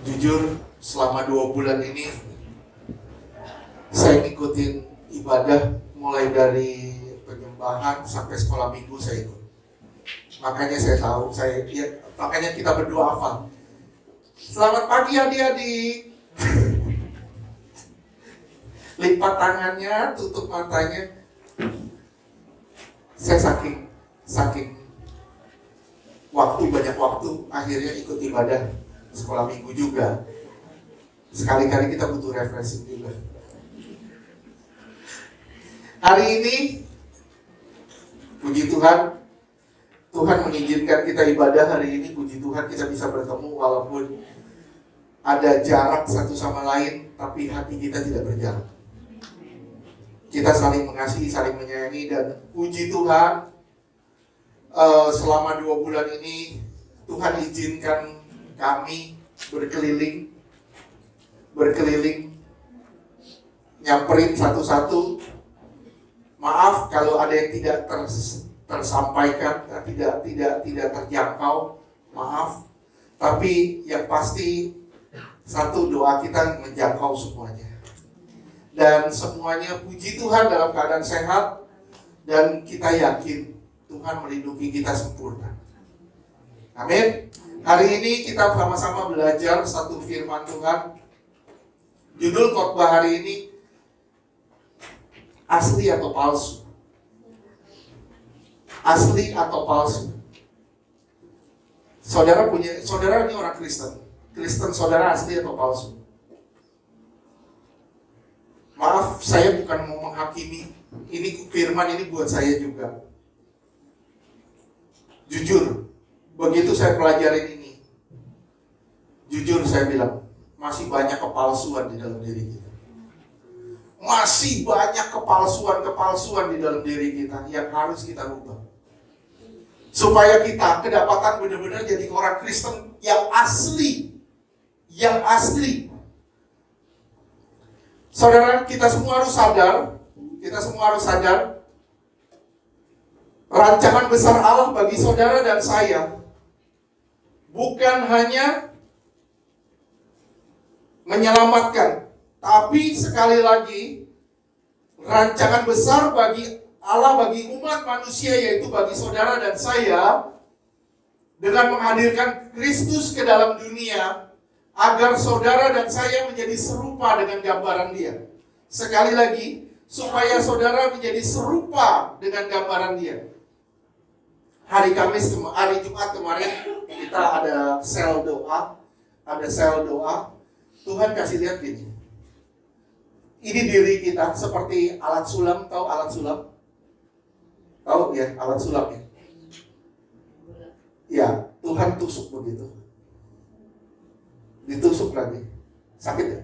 Jujur, selama 2 bulan ini saya ngikutin ibadah mulai dari penyembahan sampai sekolah minggu saya ikut. Makanya saya tahu, makanya kita berdoa hafal. Selamat pagi adik-adik. Lipat tangannya, tutup matanya. Saya saking banyak waktu, akhirnya ikut ibadah sekolah minggu juga. Sekali-kali kita butuh refreshing juga. Hari ini, puji Tuhan, Tuhan mengizinkan kita ibadah hari ini. Puji Tuhan kita bisa bertemu walaupun ada jarak satu sama lain, tapi hati kita tidak berjarak. Kita saling mengasihi, saling menyayangi, dan puji Tuhan, selama 2 bulan ini Tuhan izinkan kami berkeliling, nyamperin satu-satu. Maaf kalau ada yang tidak tersampaikan, tidak terjangkau, maaf. Tapi yang pasti satu, doa kita menjangkau semuanya. Dan semuanya puji Tuhan dalam keadaan sehat, dan kita yakin Tuhan melindungi kita sempurna. Amin. Hari ini kita sama-sama belajar satu firman Tuhan. Judul khotbah hari ini, asli atau palsu? Asli atau palsu? Saudara ini orang Kristen. Kristen saudara asli atau palsu? Maaf, saya bukan mau menghakimi. Ini firman ini buat saya juga. Jujur, begitu saya pelajarin ini, jujur saya bilang, masih banyak kepalsuan di dalam diri kita. Masih banyak kepalsuan di dalam diri kita yang harus kita rubah. Supaya kita kedapatan benar-benar jadi orang Kristen yang asli. Yang asli. Saudara, kita semua harus sadar, rancangan besar Allah bagi saudara dan saya bukan hanya menyelamatkan, tapi sekali lagi rancangan besar bagi Allah, bagi umat manusia, yaitu bagi saudara dan saya, dengan menghadirkan Kristus ke dalam dunia, agar saudara dan saya menjadi serupa dengan gambaran Dia. Sekali lagi, supaya saudara menjadi serupa dengan gambaran Dia. Hari Jumat kemarin kita ada sel doa. Tuhan kasih lihat gini. Ini diri kita seperti alat sulam. Tahu alat sulam? Tahu ya, alat sulam ya? Ya, Tuhan tusuk begitu. Ditusuk lagi. Sakit ya?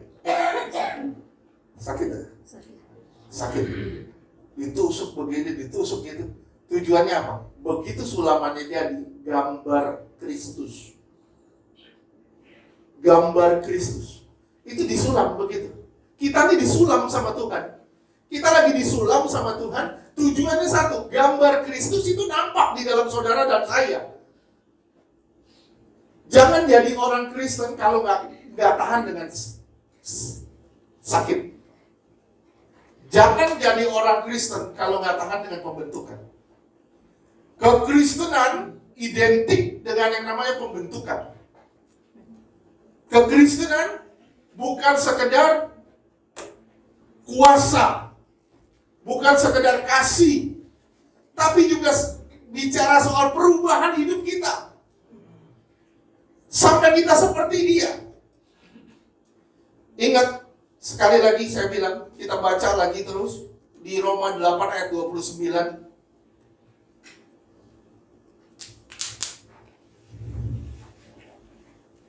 Sakit ya? Sakit. Ditusuk begini, ditusuk gitu. Tujuannya apa? Begitu sulamannya jadi gambar Kristus. Gambar Kristus. Itu disulam begitu. Kita ini disulam sama Tuhan. Kita lagi disulam sama Tuhan. Tujuannya satu, gambar Kristus itu nampak di dalam saudara dan saya. Jangan jadi orang Kristen kalau nggak tahan dengan sakit. Jangan jadi orang Kristen kalau nggak tahan dengan pembentukan. Kekristenan identik dengan yang namanya pembentukan. Kekristenan bukan sekedar kuasa, bukan sekedar kasih, tapi juga bicara soal perubahan hidup kita. Sampai kita seperti Dia. Ingat, sekali lagi saya bilang, kita baca lagi terus di Roma 8 ayat 29.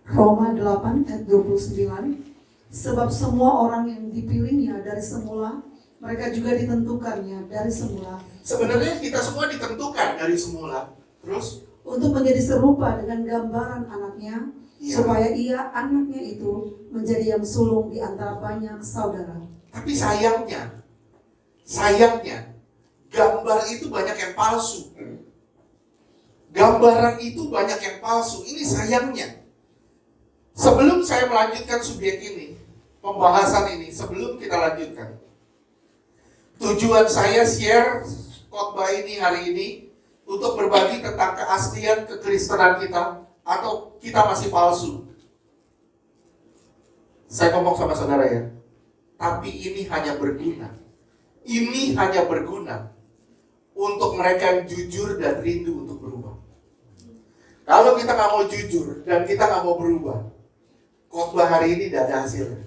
Roma 8 ayat 29. Sebab semua orang yang dipilihnya dari semula, mereka juga ditentukannya dari semula. Sebenarnya kita semua ditentukan dari semula. Terus? Untuk menjadi serupa dengan gambaran anaknya, supaya ia, anaknya itu, menjadi yang sulung di antara banyak saudara. Tapi sayangnya, gambar itu banyak yang palsu. Gambaran itu banyak yang palsu. Ini sayangnya. Sebelum saya melanjutkan subjek ini, pembahasan ini, sebelum kita lanjutkan, tujuan saya share khotbah ini hari ini untuk berbagi tentang keaslian kekristenan kita atau kita masih palsu. Saya ngomong sama saudara ya, tapi ini hanya berguna. Ini hanya berguna untuk mereka yang jujur dan rindu untuk berubah. Kalau kita nggak mau jujur dan kita nggak mau berubah, khotbah hari ini tidak ada hasilnya.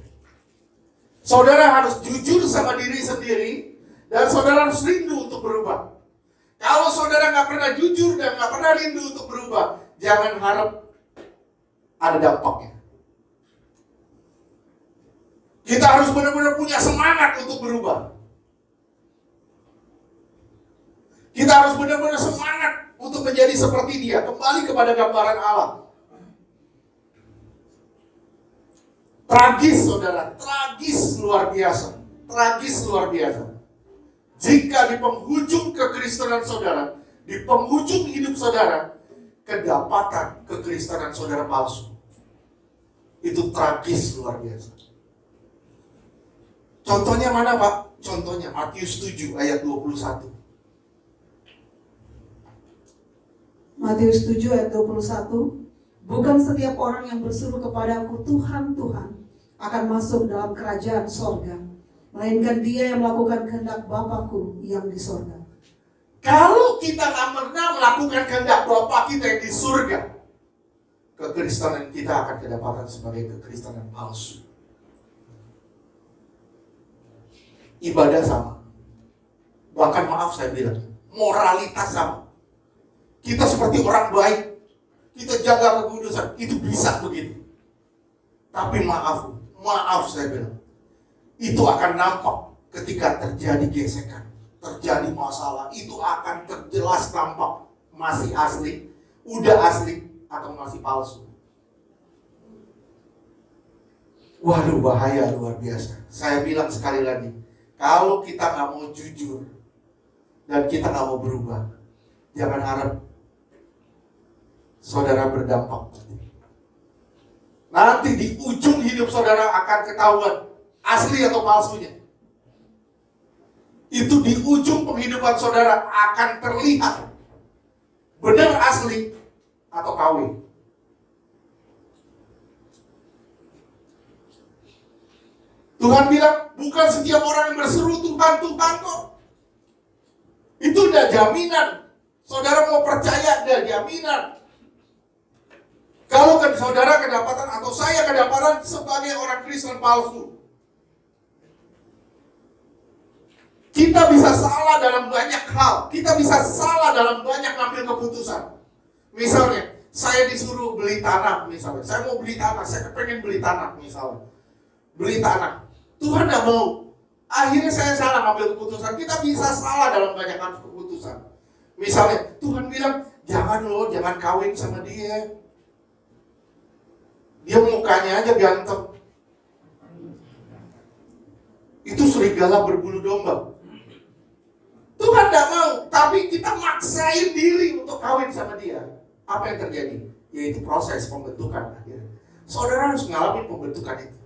Saudara harus jujur sama diri sendiri dan saudara harus rindu untuk berubah. Kalau saudara nggak pernah jujur dan nggak pernah rindu untuk berubah, jangan harap ada dampaknya. Kita harus benar-benar punya semangat untuk berubah. Kita harus benar-benar semangat untuk menjadi seperti Dia, kembali kepada gambaran Allah. Tragis, saudara, tragis luar biasa. Tragis luar biasa. Jika di penghujung kekristenan saudara, di penghujung hidup saudara, kedapatan kekristenan saudara palsu. Itu tragis luar biasa. Contohnya mana, Pak? Contohnya Matius 7 ayat 21. Matius 7 ayat 21. Bukan setiap orang yang berseru kepadaku Tuhan, Tuhan akan masuk dalam kerajaan sorga, melainkan dia yang melakukan kehendak Bapa-Ku yang di sorga. Kalau kita nggak pernah melakukan kehendak Bapa kita yang di surga, kekristenan kita akan kedapatan sebagai kekristenan palsu. Ibadah sama. Bahkan maaf saya bilang, moralitas sama. Kita seperti orang baik, kita jaga kekudusan, itu bisa begitu. Tapi maaf saya bilang, itu akan nampak ketika terjadi gesekan, terjadi masalah, itu akan terjelas nampak masih asli, udah asli, atau masih palsu. Waduh, bahaya luar biasa. Saya bilang sekali lagi, kalau kita nggak mau jujur dan kita nggak mau berubah, jangan harap saudara berdampak. Nanti di ujung hidup saudara akan ketahuan asli atau palsunya. Itu di ujung penghidupan saudara akan terlihat benar asli atau KW. Tuhan bilang, bukan setiap orang yang berseru Tuhan, Tuhan kok. Itu udah jaminan. Saudara mau percaya, udah jaminan. Kalau saudara kedapatan atau saya kedapatan sebagai orang Kristen palsu, kita bisa salah dalam banyak hal. Kita bisa salah dalam banyak ngambil keputusan. Misalnya, saya disuruh beli tanah misalnya. Saya mau beli tanah, saya pengen beli tanah misalnya. Beli tanah. Tuhan tidak mau. Akhirnya saya salah ngambil keputusan. Kita bisa salah dalam banyak keputusan. Misalnya, Tuhan bilang, jangan kawin sama dia. Dia mukanya aja ganteng. Itu serigala berbulu domba. Tuhan tidak mau, tapi kita maksain diri untuk kawin sama dia. Apa yang terjadi? Yaitu proses pembentukan akhirnya. Saudara harus ngalamin pembentukan itu.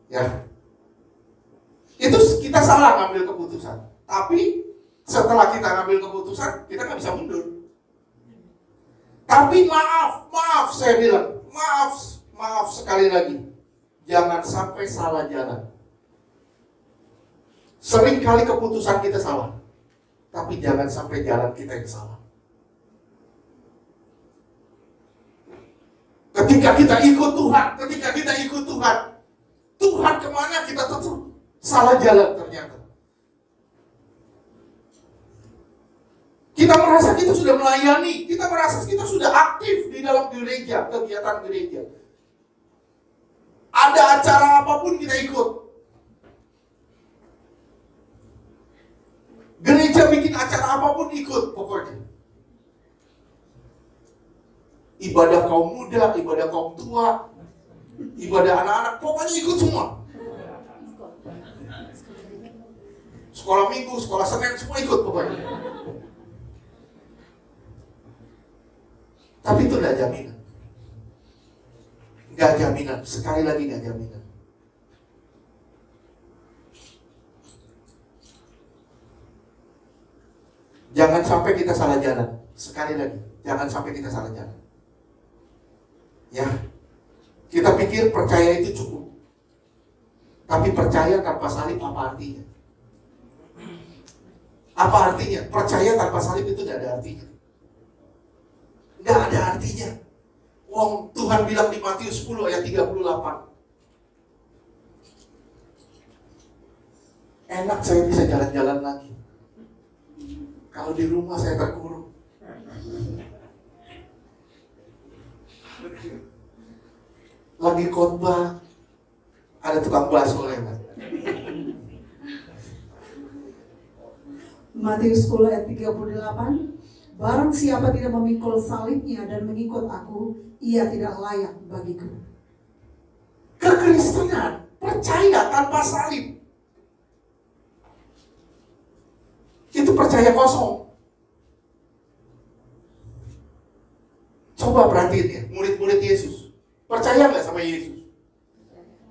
Ya, itu kita salah ngambil keputusan. Tapi setelah kita ngambil keputusan, kita nggak bisa mundur. Tapi maaf saya bilang, maaf sekali lagi, jangan sampai salah jalan. Sering kali keputusan kita salah, tapi jangan sampai jalan kita yang salah. Ketika kita ikut Tuhan, Tuhan kemana kita tetap salah jalan ternyata. Kita merasa kita sudah melayani, kita merasa kita sudah aktif di dalam gereja, kegiatan gereja. Ada acara apapun kita ikut. Gereja bikin acara apapun ikut pokoknya. Ibadah kaum muda, ibadah kaum tua, ibadah anak-anak, pokoknya ikut semua. Sekolah minggu, sekolah Senin, semua ikut pokoknya. Tapi itu tidak jaminan. Gak jaminan, sekali lagi gak jaminan. Jangan sampai kita salah jalan. Sekali lagi, jangan sampai kita salah jalan. Ya, kita pikir percaya itu cukup. Tapi percaya tanpa salib apa artinya? Apa artinya? Percaya tanpa salib itu tidak ada artinya. Tidak ada artinya. Wong Tuhan bilang di Matius 10 ayat 38. Enak saya bisa jalan-jalan lagi. Kalau di rumah saya terkurung. Lagi khotbah, ada tukang bakso lewat. Matius 10 ayat 38. Barang siapa tidak memikul salibnya dan mengikut aku, ia tidak layak bagiku. Kekristenan percaya tanpa salib itu percaya kosong. Coba perhatiin ya, murid-murid Yesus percaya nggak sama Yesus?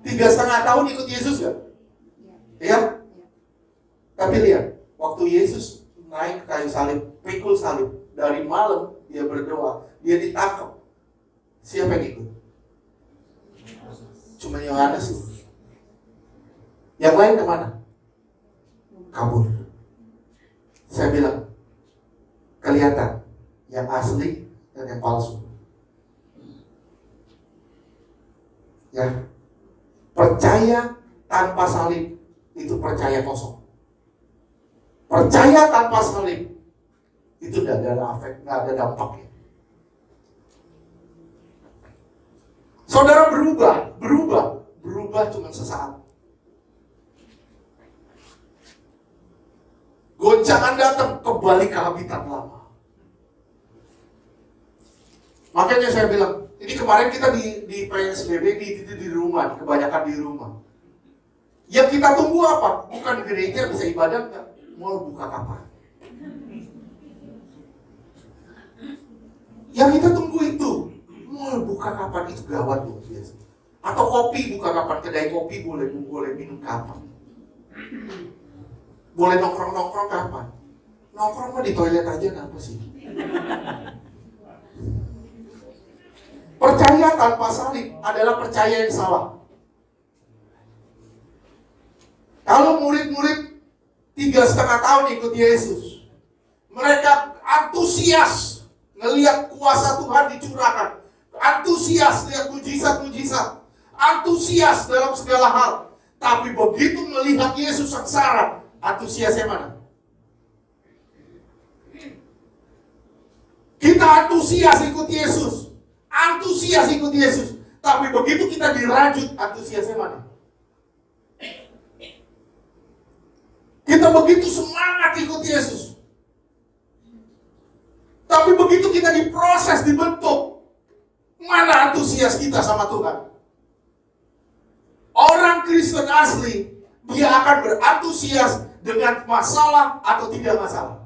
3,5 tahun ikut Yesus nggak? Ya. Tapi lihat, waktu Yesus naik ke kayu salib, pikul salib, dari malam dia berdoa, dia ditangkap. Siapa yang ikut? Cuma Yohanes. Yang lain kemana? Kabur. Saya bilang, kelihatan yang asli dan yang palsu. Ya, percaya tanpa salib itu percaya kosong. Percaya tanpa salib itu tidak ada efek, tidak ada dampaknya. Saudara berubah cuma sesaat. Goncangan datang, kembali ke habitat lama. Makanya saya bilang, ini kemarin kita di PSBB di rumah, kebanyakan di rumah. Yang kita tunggu apa? Bukan gereja bisa ibadah nggak? Mau buka kapan? Yang kita tunggu itu, mau buka kapan? Itu gawat loh biasa. Atau kopi buka kapan? Kedai kopi boleh minum kapan? Boleh nongkrong kapan? Nongkrong mah di toilet aja, kenapa sih? Percaya tanpa salib adalah percaya yang salah. Kalau murid-murid 3,5 tahun ikut Yesus, mereka antusias ngelihat kuasa Tuhan dicurahkan, antusias lihat mujizat-mujizat, antusias dalam segala hal. Tapi begitu melihat Yesus sengsara, antusiasnya mana? Kita antusias ikut Yesus, tapi begitu kita dirajut, antusiasnya mana? Kita begitu semangat ikut Yesus, tapi begitu kita diproses, dibentuk, mana antusias kita sama Tuhan? Orang Kristen asli, dia akan berantusias dengan masalah atau tidak masalah.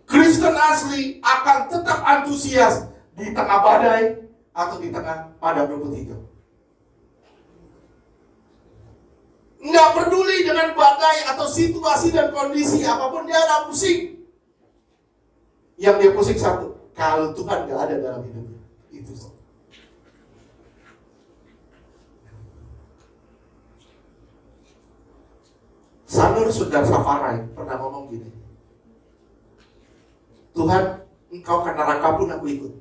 Kristen asli akan tetap antusias di tengah badai atau di tengah padang rumput hijau. Nggak peduli dengan badai atau situasi dan kondisi apapun, dia ada pusing. Yang dia pusing satu, kalau Tuhan nggak ada dalam hidupnya, itu so. Sanur Sundar Safarai pernah ngomong gini, Tuhan, engkau ke neraka pun aku ikut.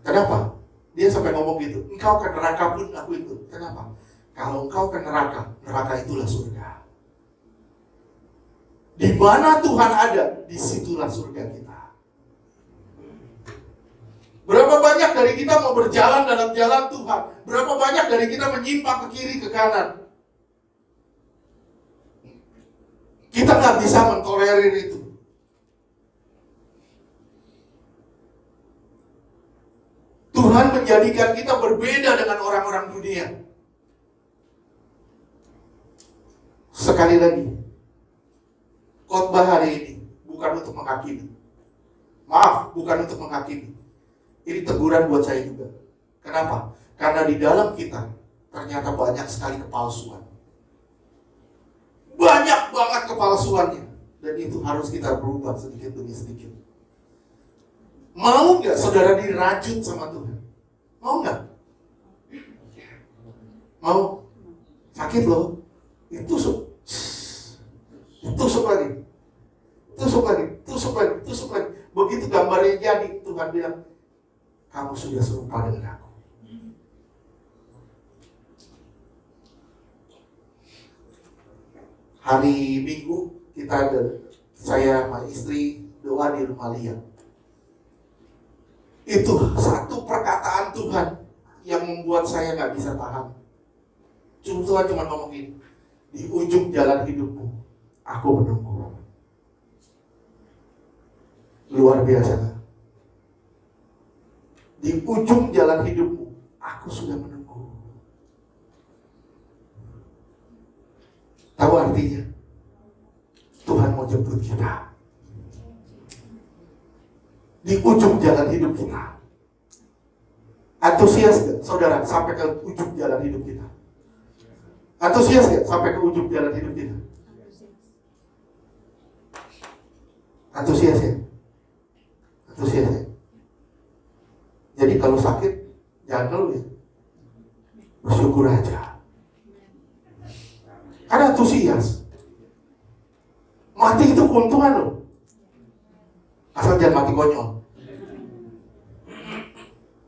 Kenapa? Dia sampai ngomong gitu, engkau ke neraka pun aku ikut. Kenapa? Kalau engkau ke neraka, neraka itulah surga. Di mana Tuhan ada, disitulah surga kita. Berapa banyak dari kita mau berjalan dalam jalan Tuhan? Berapa banyak dari kita menyimpang ke kiri, ke kanan? Kita nggak bisa mentolerir itu. Tuhan menjadikan kita berbeda dengan orang-orang dunia. Sekali lagi, khotbah hari ini bukan untuk menghakimi, Maaf, bukan untuk menghakimi. Ini teguran buat saya juga. Kenapa? Karena di dalam kita ternyata banyak sekali kepalsuan. Banyak banget kepalsuannya. Dan itu harus kita berubah sedikit demi sedikit. Mau nggak saudara dirajut sama Tuhan? Mau nggak? Mau? Sakit loh. Tusuk lagi. Tusuk lagi. Begitu gambarnya jadi, Tuhan bilang, kamu sudah serupa dengan aku. Hari Minggu saya sama istri doa di rumah Lia. Itu satu perkataan Tuhan yang membuat saya nggak bisa tahan. Tuhan cuma ngomong gini, di ujung jalan hidupmu, aku menunggu. Luar biasa. Di ujung jalan hidupmu, aku sudah menunggu. Tahu artinya? Tuhan mau jemput kita. Di ujung jalan hidup kita. Antusias gak, saudara, sampai ke ujung jalan hidup kita? Antusias gak sampai ke ujung jalan hidup kita? Antusias ya? Antusias ya? Jadi kalau sakit, jangan ngeluh ya. Bersyukur aja. Karena antusias. Mati itu keuntungan loh. Asal jangan mati konyol.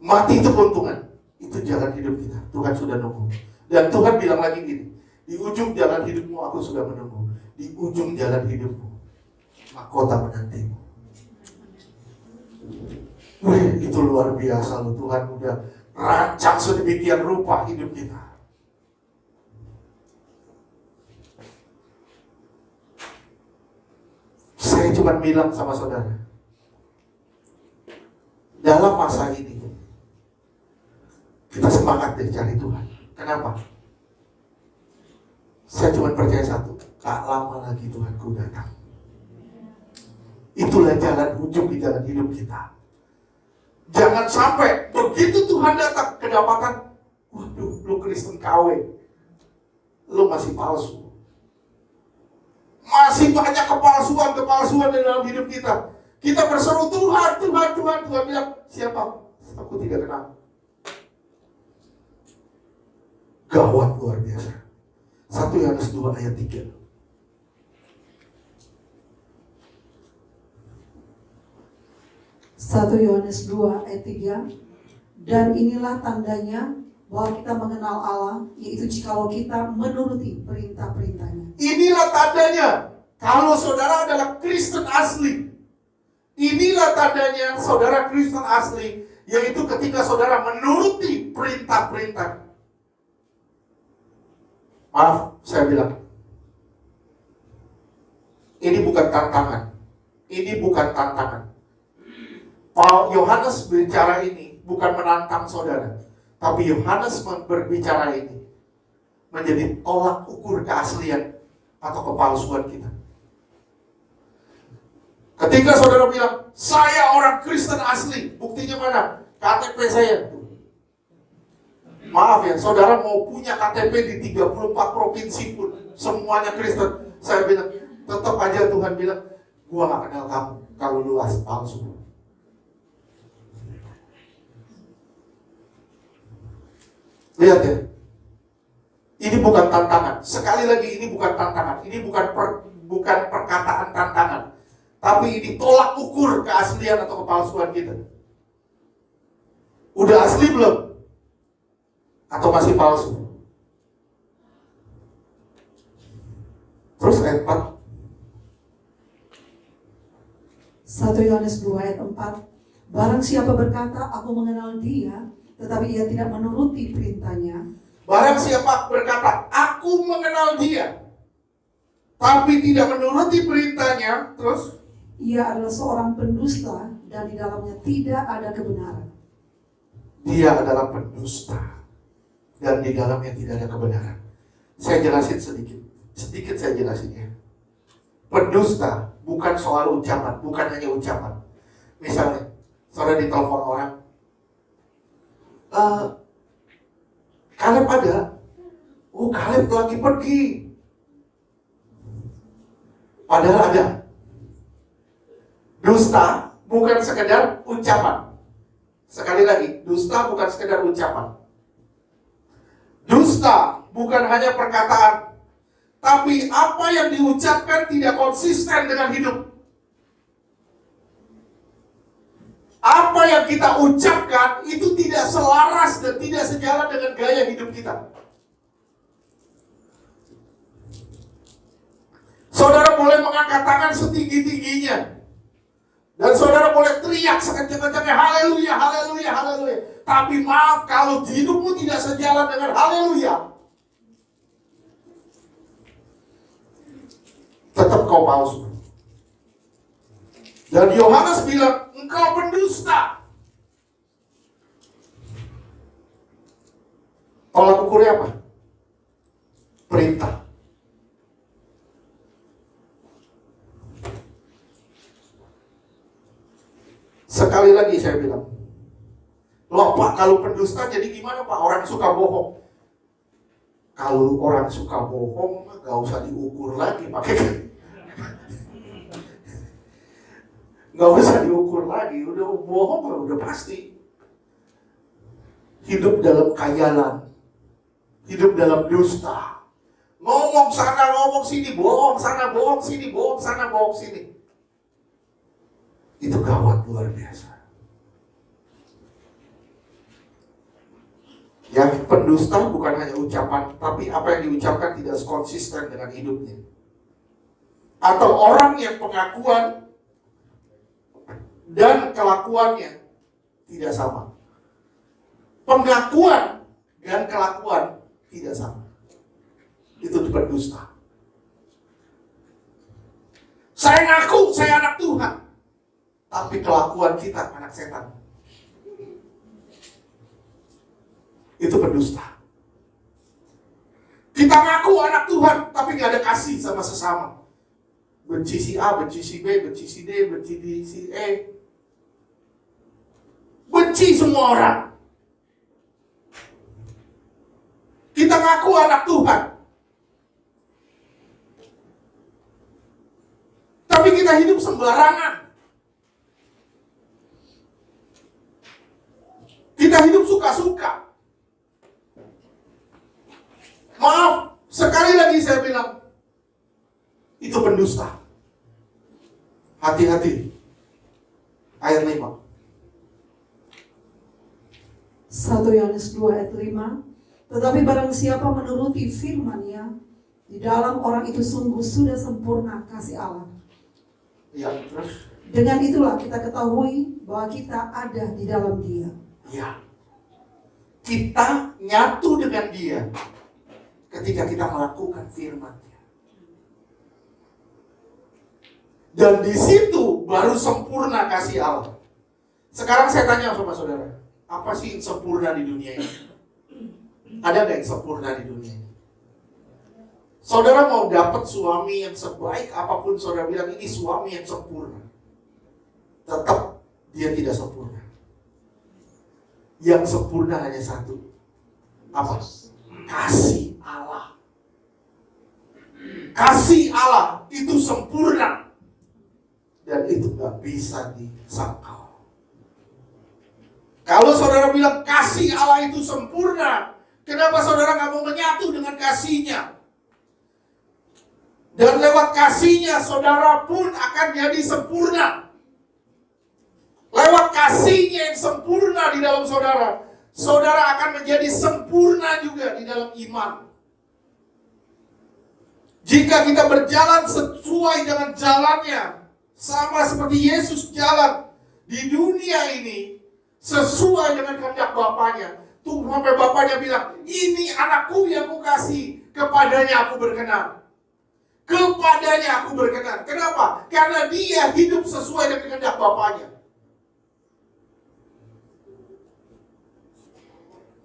Mati itu keuntungan. Itu jalan hidup kita. Tuhan sudah nunggu. Dan Tuhan bilang lagi gini, di ujung jalan hidupmu aku sudah menunggu. Di ujung jalan hidupmu mahkota menantimu. Wih, itu luar biasa loh. Tuhan udah rancang sedemikian rupa hidup kita. Saya cuma bilang sama saudara, dalam masa ini kita semangat deh cari Tuhan. Kenapa? Saya cuma percaya satu, tak lama lagi Tuhanku datang. Itulah jalan ujung di jalan hidup kita. Jangan sampai begitu Tuhan datang kedapatan, waduh, lu Kristen KW, lu masih palsu. Masih banyak kepalsuan di dalam hidup kita. Kita berseru Tuhan. Tuhan bilang, siapa? Aku tidak kenal. Gawat luar biasa. 1 Yohanes 2 ayat 3. 1 Yohanes 2 ayat 3. Dan inilah tandanya bahwa kita mengenal Allah, yaitu jikalau kita menuruti perintah-perintahnya. Inilah tandanya kalau saudara adalah Kristen asli. Inilah tandanya saudara Kristen asli, yaitu ketika saudara menuruti perintah-perintah. Maaf, saya bilang, ini bukan tantangan. Ini bukan tantangan. Yohanes berbicara ini bukan menantang saudara, tapi Yohanes berbicara ini menjadi tolak ukur keaslian atau kepalsuan kita. Ketika saudara bilang, saya orang Kristen asli, buktinya mana? KTP saya. Maaf ya, saudara mau punya KTP di 34 provinsi pun, semuanya Kristen. Saya bilang, tetap aja Tuhan bilang, gua gak kenal kamu kalau lu palsu. Lihat ya, ini bukan tantangan. Sekali lagi, ini bukan tantangan. Ini bukan perkataan tantangan. Tapi ini tolak ukur keaslian atau kepalsuan kita. Udah asli belum? Atau masih palsu? Terus ayat 4. 1 Yohanes 2 ayat 4. Barang siapa berkata, aku mengenal dia, tetapi ia tidak menuruti perintahnya. Barang siapa berkata, aku mengenal dia, tapi tidak menuruti perintahnya, terus? Ia adalah seorang pendusta dan di dalamnya tidak ada kebenaran. Dia adalah pendusta dan di dalamnya tidak ada kebenaran. Saya jelasin sedikit saya jelasin ya. Pendusta bukan soal ucapan, bukan hanya ucapan. Misalnya, saudara ditelepon orang, Kaleb ada? Oh, Kaleb lagi pergi. Padahal ada. Dusta bukan sekedar ucapan. Sekali lagi, dusta bukan sekedar ucapan. Dusta bukan hanya perkataan, tapi apa yang diucapkan tidak konsisten dengan hidup. Apa yang kita ucapkan itu tidak selaras dan tidak sejalan dengan gaya hidup kita. Saudara boleh mengangkat tangan setinggi-tingginya. Dan saudara boleh teriak sekencang-kencangnya, haleluya, haleluya, haleluya. Tapi maaf kalau hidupmu tidak sejalan dengan haleluya, tetap kau palsu. Dan Yohanes bilang, engkau pendusta. Tolak ukurnya apa? Perintah. Sekali lagi saya bilang, loh Pak, kalau pendusta jadi gimana Pak? Orang suka bohong. Kalau orang suka bohong, gak usah diukur lagi pakai. Gak usah diukur lagi, udah bohong udah pasti. Hidup dalam khayalan, hidup dalam dusta. Ngomong sana, ngomong sini, bohong sana, bohong sini, bohong sana, bohong sini. Itu gawat luar biasa. Yang pendusta bukan hanya ucapan, tapi apa yang diucapkan tidak konsisten dengan hidupnya. Atau orang yang pengakuan dan kelakuannya tidak sama. Pengakuan dan kelakuan tidak sama. Itu pendusta. Saya ngaku saya anak Tuhan, tapi kelakuan kita anak setan. Itu pendusta. Kita ngaku anak Tuhan, tapi gak ada kasih sama sesama. Benci si A, benci si B, benci si D, benci si E. Benci semua orang. Kita ngaku anak Tuhan, tapi kita hidup sembarangan. Kita hidup suka-suka. Maaf, sekali lagi saya bilang, itu pendusta. Hati-hati. Ayat 5. 1 Yohanes 2 ayat 5. Tetapi barang siapa menuruti firman-Nya, di dalam orang itu sungguh sudah sempurna kasih Allah. Ya, terus? Dengan itulah kita ketahui bahwa kita ada di dalam Dia. Ya. Kita nyatu dengan Dia ketika kita melakukan firman-Nya. Dan di situ baru sempurna kasih Allah. Sekarang saya tanya sama saudara, apa sih sempurna di dunia ini? Ada nggak yang sempurna di dunia ini? Saudara mau dapat suami yang sebaik apapun saudara bilang ini suami yang sempurna, tetap dia tidak sempurna. Yang sempurna hanya satu. Apa? Kasih Allah. Kasih Allah itu sempurna. Dan itu gak bisa disangkal. Kalau saudara bilang kasih Allah itu sempurna, kenapa saudara gak mau menyatu dengan kasih-Nya? Dan lewat kasih-Nya saudara pun akan jadi sempurna. Lewat kasih-Nya yang sempurna di dalam saudara, saudara akan menjadi sempurna juga di dalam iman. Jika kita berjalan sesuai dengan jalan-Nya, sama seperti Yesus jalan di dunia ini, sesuai dengan kehendak Bapaknya. Tuh sampai Bapaknya bilang, ini anakku yang kukasih, kepadanya aku berkenan. Kepadanya aku berkenan. Kenapa? Karena dia hidup sesuai dengan kehendak Bapaknya.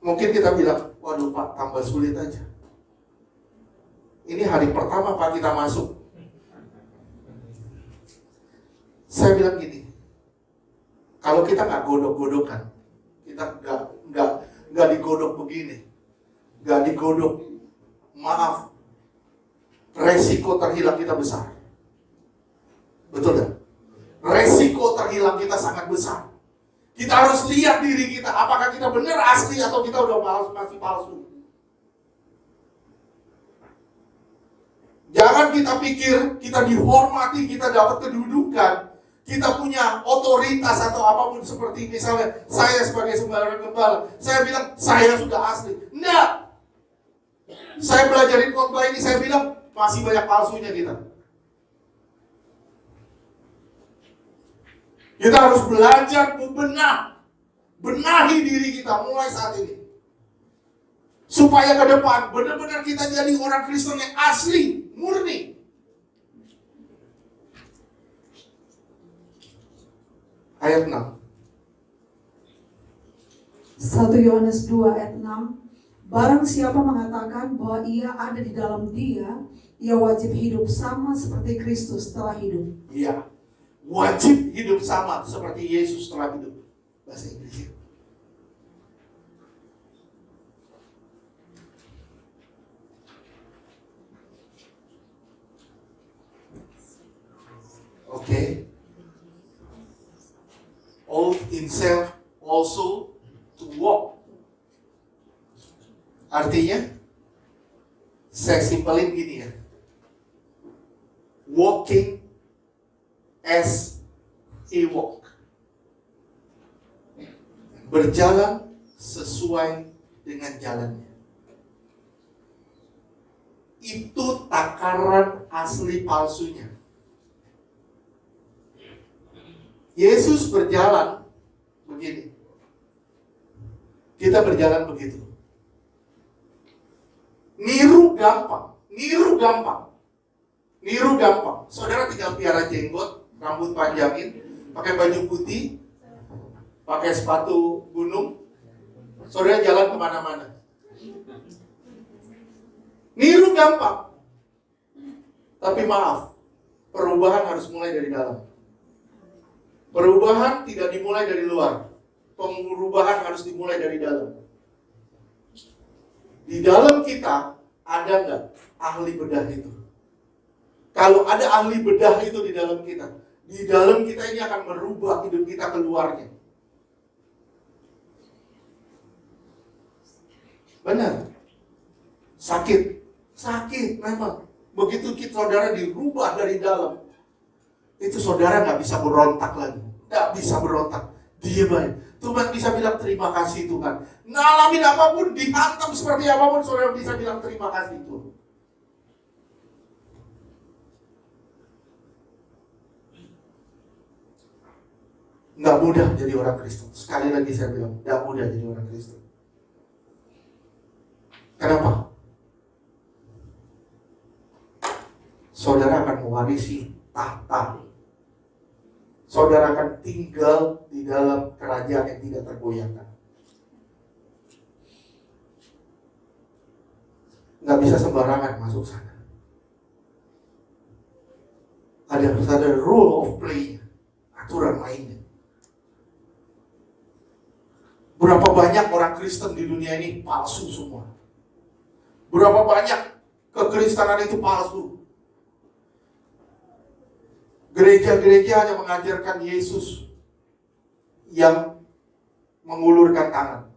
Mungkin kita bilang, waduh Pak, tambah sulit aja. Ini hari pertama Pak kita masuk. Saya bilang gini, Kalau kita nggak godok-godokan, kita nggak digodok begini, nggak digodok, maaf, resiko terhilang kita besar. Betul kan? Resiko terhilang kita sangat besar. Kita harus lihat diri kita, apakah kita benar asli atau kita udah masih palsu. Jangan kita pikir kita dihormati, kita dapat kedudukan, kita punya otoritas atau apapun, seperti misalnya saya sebagai sembahyang gembala, saya bilang saya sudah asli. Enggak. Saya belajarin khotbah ini, saya bilang masih banyak palsunya kita. Kita harus belajar benahi diri kita mulai saat ini. Supaya ke depan benar-benar kita jadi orang Kristen yang asli, murni. Ayat 6. 1 Yohanes 2 ayat 6. Barang siapa mengatakan bahwa ia ada di dalam dia, ia wajib hidup sama seperti Kristus telah hidup. Iya. Wajib hidup sama seperti Yesus telah hidup. Bahasa Inggrisnya. Oke. Oath himself also to walk. Artinya, saya simpelin gini ya. Walking as he walk. Berjalan sesuai dengan jalannya. Itu takaran asli palsunya. Yesus berjalan begini. Kita berjalan begitu. Niru gampang. Saudara tinggal piara jenggot, rambut panjangin, pakai baju putih, pakai sepatu gunung, saudara jalan kemana-mana. Niru gampang. Tapi maaf, perubahan harus mulai dari dalam. Perubahan tidak dimulai dari luar. Perubahan harus dimulai dari dalam. Di dalam kita ada nggak ahli bedah itu? Kalau ada ahli bedah itu di dalam kita ini akan merubah hidup kita keluarnya. Benar. Sakit memang. Begitu kita saudara dirubah dari dalam, itu saudara nggak bisa berontak lagi. Nggak bisa berontak. Diam aja. Tuhan bisa bilang terima kasih Tuhan. Ngalamin apapun, dihantam seperti apapun, saudara bisa bilang terima kasih Tuhan. Nggak mudah jadi orang Kristen. Sekali lagi saya bilang, nggak mudah jadi orang Kristen. Kenapa? Saudara akan mewarisi tahta. Saudara akan tinggal di dalam kerajaan yang tidak tergoyahkan. Nggak bisa sembarangan masuk sana. Ada rule of play, aturan mainnya. Berapa banyak orang Kristen di dunia ini palsu semua. Berapa banyak kekristenan itu palsu. Gereja-gereja hanya mengajarkan Yesus yang mengulurkan tangan.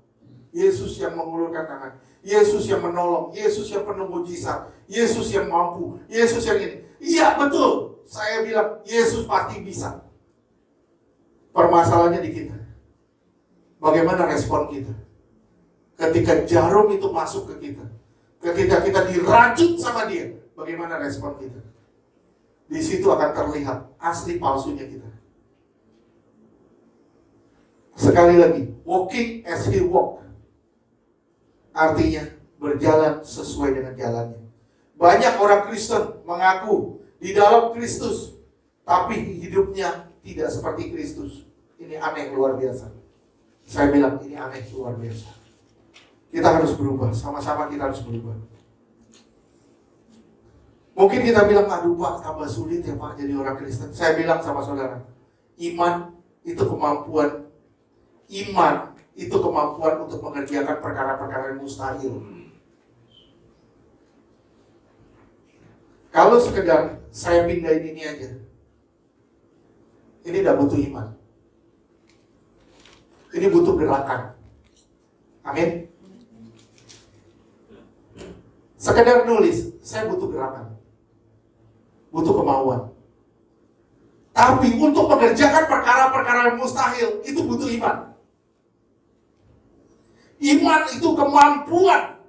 Yesus yang mengulurkan tangan. Yesus yang menolong. Yesus yang penuh mujizat. Yesus yang mampu. Yesus yang ini. Iya betul. Saya bilang Yesus pasti bisa. Permasalahannya di kita. Bagaimana respon kita? Ketika jarum itu masuk ke kita. Ketika kita dirajut sama dia. Bagaimana respon kita? Di situ akan terlihat asli palsunya kita. Sekali lagi, walking as he walk. Artinya berjalan sesuai dengan jalannya. Banyak orang Kristen mengaku di dalam Kristus, tapi hidupnya tidak seperti Kristus. Ini aneh luar biasa. Saya bilang ini aneh luar biasa. Kita harus berubah, sama-sama kita harus berubah. Mungkin kita bilang, aduh Pak, tambah sulit ya Pak jadi orang Kristen. Saya bilang sama saudara, iman itu kemampuan. Iman itu kemampuan untuk mengerjakan perkara-perkara yang mustahil. Kalau sekedar saya pindahin ini aja, ini tidak butuh iman. Ini butuh gerakan. Amin. Sekedar nulis, saya butuh gerakan, butuh kemauan. Tapi untuk mengerjakan perkara-perkara yang mustahil, itu butuh iman. Iman itu kemampuan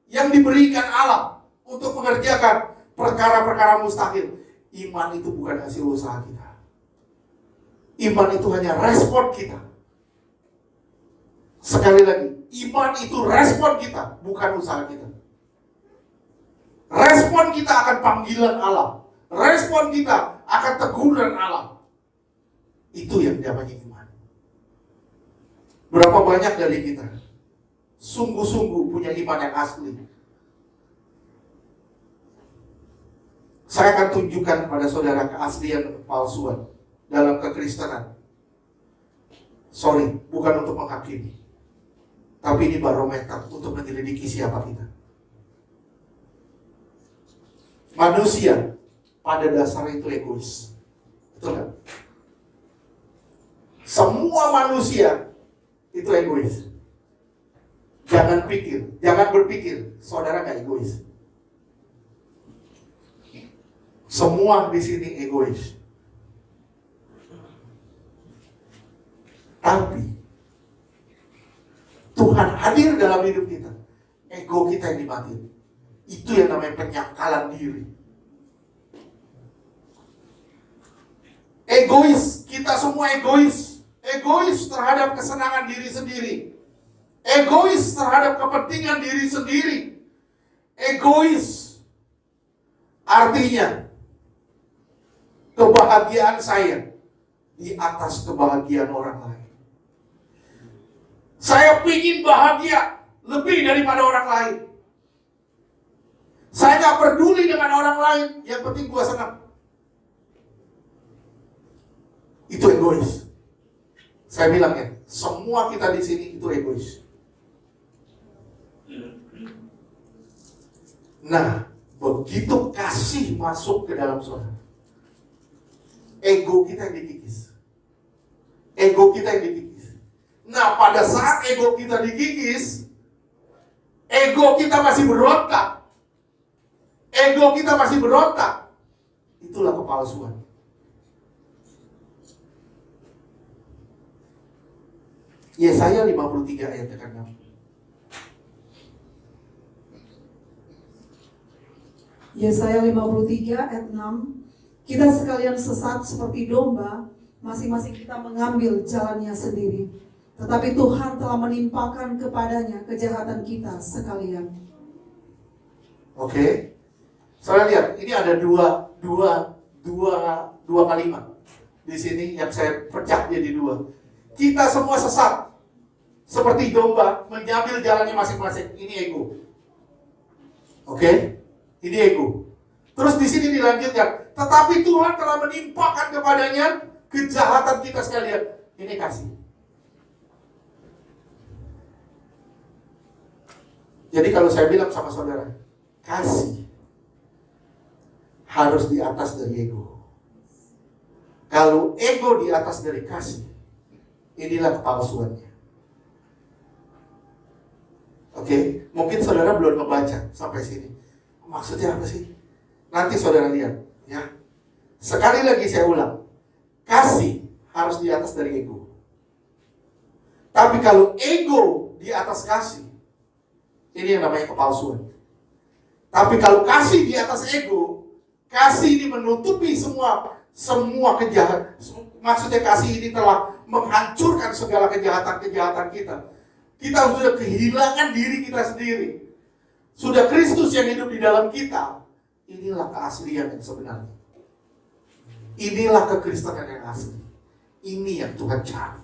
yang diberikan Allah untuk mengerjakan perkara-perkara mustahil. Iman itu bukan hasil usaha kita. Iman itu hanya respon kita. Sekali lagi, iman itu respon kita, bukan usaha kita. Respon kita akan panggilan Allah. Respon kita akan teguran Allah. Itu yang namanya iman. Berapa banyak dari kita sungguh-sungguh punya iman yang asli? Saya akan tunjukkan kepada saudara keaslian kepalsuan dalam kekristenan. Sorry, bukan untuk menghakimi, tapi ini barometer untuk menyelidiki siapa kita. Manusia pada dasarnya itu egois. Betul kan? Semua manusia itu egois. Jangan berpikir, saudara gak egois. Semua di sini egois. Tapi Tuhan hadir dalam hidup kita. Ego kita yang dimatiin. Itu yang namanya penyangkalan diri. Egois, kita semua egois. Egois terhadap kesenangan diri sendiri. Egois terhadap kepentingan diri sendiri. Egois artinya kebahagiaan saya di atas kebahagiaan orang lain. Saya ingin bahagia lebih daripada orang lain. Saya gak peduli dengan orang lain, yang penting gua senang. Itu egois. Saya bilang ya, semua kita di sini itu egois. Nah, begitu kasih masuk ke dalam saudara, ego kita yang dikikis. Ego kita yang dikikis. Nah, pada saat ego kita dikikis, ego kita masih berontak. Ego kita masih berontak. Itulah kepalsuan. Yesaya 53 ayat 6. Yesaya 53 ayat 6. Kita sekalian sesat seperti domba, masing-masing kita mengambil jalannya sendiri. Tetapi Tuhan telah menimpakan kepadanya kejahatan kita sekalian. Oke. Saya lihat ini ada dua kalimat di sini yang saya pecah jadi dua. Kita semua sesat seperti domba, mengambil jalannya masing-masing. Ini ego. Oke? Ini ego. Terus di sini dilanjutkan, tetapi Tuhan telah menimpakan kepadanya kejahatan kita sekalian. Ini kasih. Jadi kalau saya bilang sama saudara, kasih harus di atas dari ego. Kalau ego di atas dari kasih, inilah kepalsuannya. Oke, mungkin saudara belum membaca sampai sini. Maksudnya apa sih? Nanti saudara lihat, ya. Sekali lagi saya ulang, kasih harus di atas dari ego. Tapi kalau ego di atas kasih, ini yang namanya kepalsuan. Tapi kalau kasih di atas ego, kasih ini menutupi semua kejahatan. Maksudnya kasih ini telah menghancurkan segala kejahatan-kejahatan kita. Kita sudah kehilangan diri kita sendiri. Sudah Kristus yang hidup di dalam kita. Inilah keaslian yang sebenarnya. Inilah kekristenan yang asli. Ini yang Tuhan cari.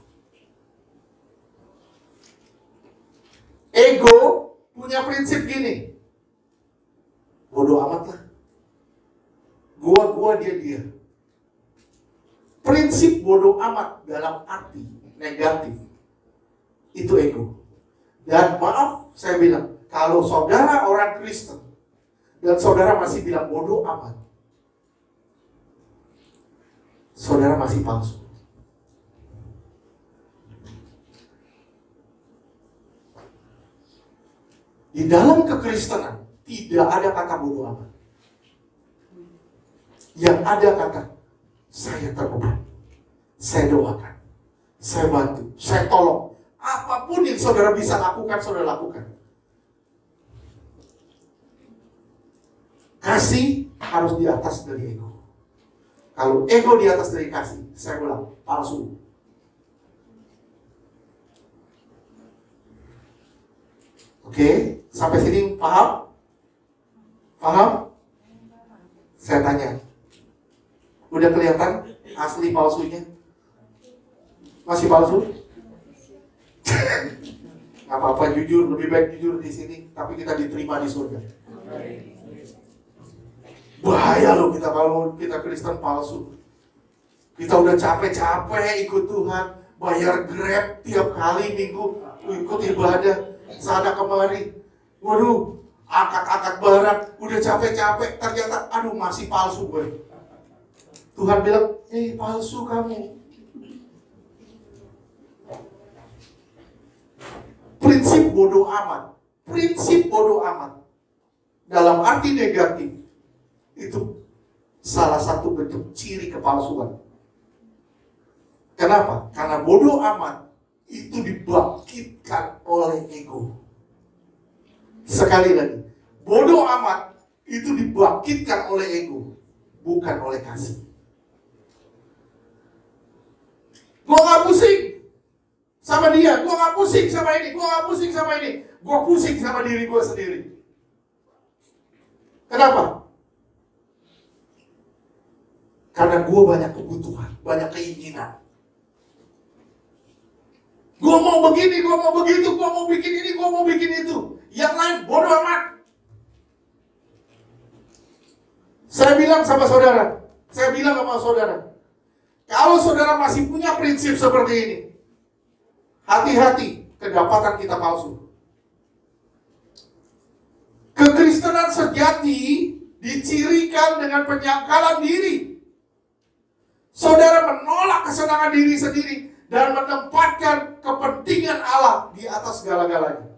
Ego punya prinsip gini. Bodoh amat lah. Gua dia. Prinsip bodoh amat dalam arti negatif itu ego. Dan maaf, saya bilang, kalau saudara orang Kristen dan saudara masih bilang bodoh amat, saudara masih palsu. Di dalam kekristenan tidak ada kata bodoh amat. Yang ada kata, saya terlibat, saya doakan, saya bantu, saya tolong. Apapun yang saudara bisa lakukan, saudara lakukan. Kasih harus di atas dari ego. Kalau ego di atas dari kasih, saya ulang, palsu. Oke, sampai sini paham? Paham? Saya tanya. Udah kelihatan asli palsunya? Masih palsu? Gak apa-apa, jujur, lebih baik jujur di sini, tapi kita diterima di surga. Bahaya loh kita kalau kita Kristen palsu. Kita udah capek-capek ikut Tuhan, bayar Grab tiap kali minggu, ikut ibadah sana kemari. Waduh, angkat-angkat barang, udah capek-capek, ternyata aduh masih palsu gue. Tuhan bilang, palsu kamu. Prinsip bodoh amat. Prinsip bodoh amat dalam arti negatif itu salah satu bentuk ciri kepalsuan. Kenapa? Karena bodoh amat itu dibangkitkan oleh ego. Sekali lagi, bodoh amat itu dibangkitkan oleh ego, bukan oleh kasih. Gua gak pusing sama dia, gua gak pusing sama ini, gua gak pusing sama ini, gua pusing sama diri gua sendiri. Kenapa? Karena gua banyak kebutuhan, banyak keinginan. Gua mau begini, gua mau begitu, gua mau bikin ini, gua mau bikin itu. Yang lain bodoh amat. Saya bilang sama saudara, kalau saudara masih punya prinsip seperti ini, hati-hati, kedapatan kita palsu. Kekristenan sejati dicirikan dengan penyangkalan diri. Saudara menolak kesenangan diri sendiri dan menempatkan kepentingan Allah di atas segala-galanya.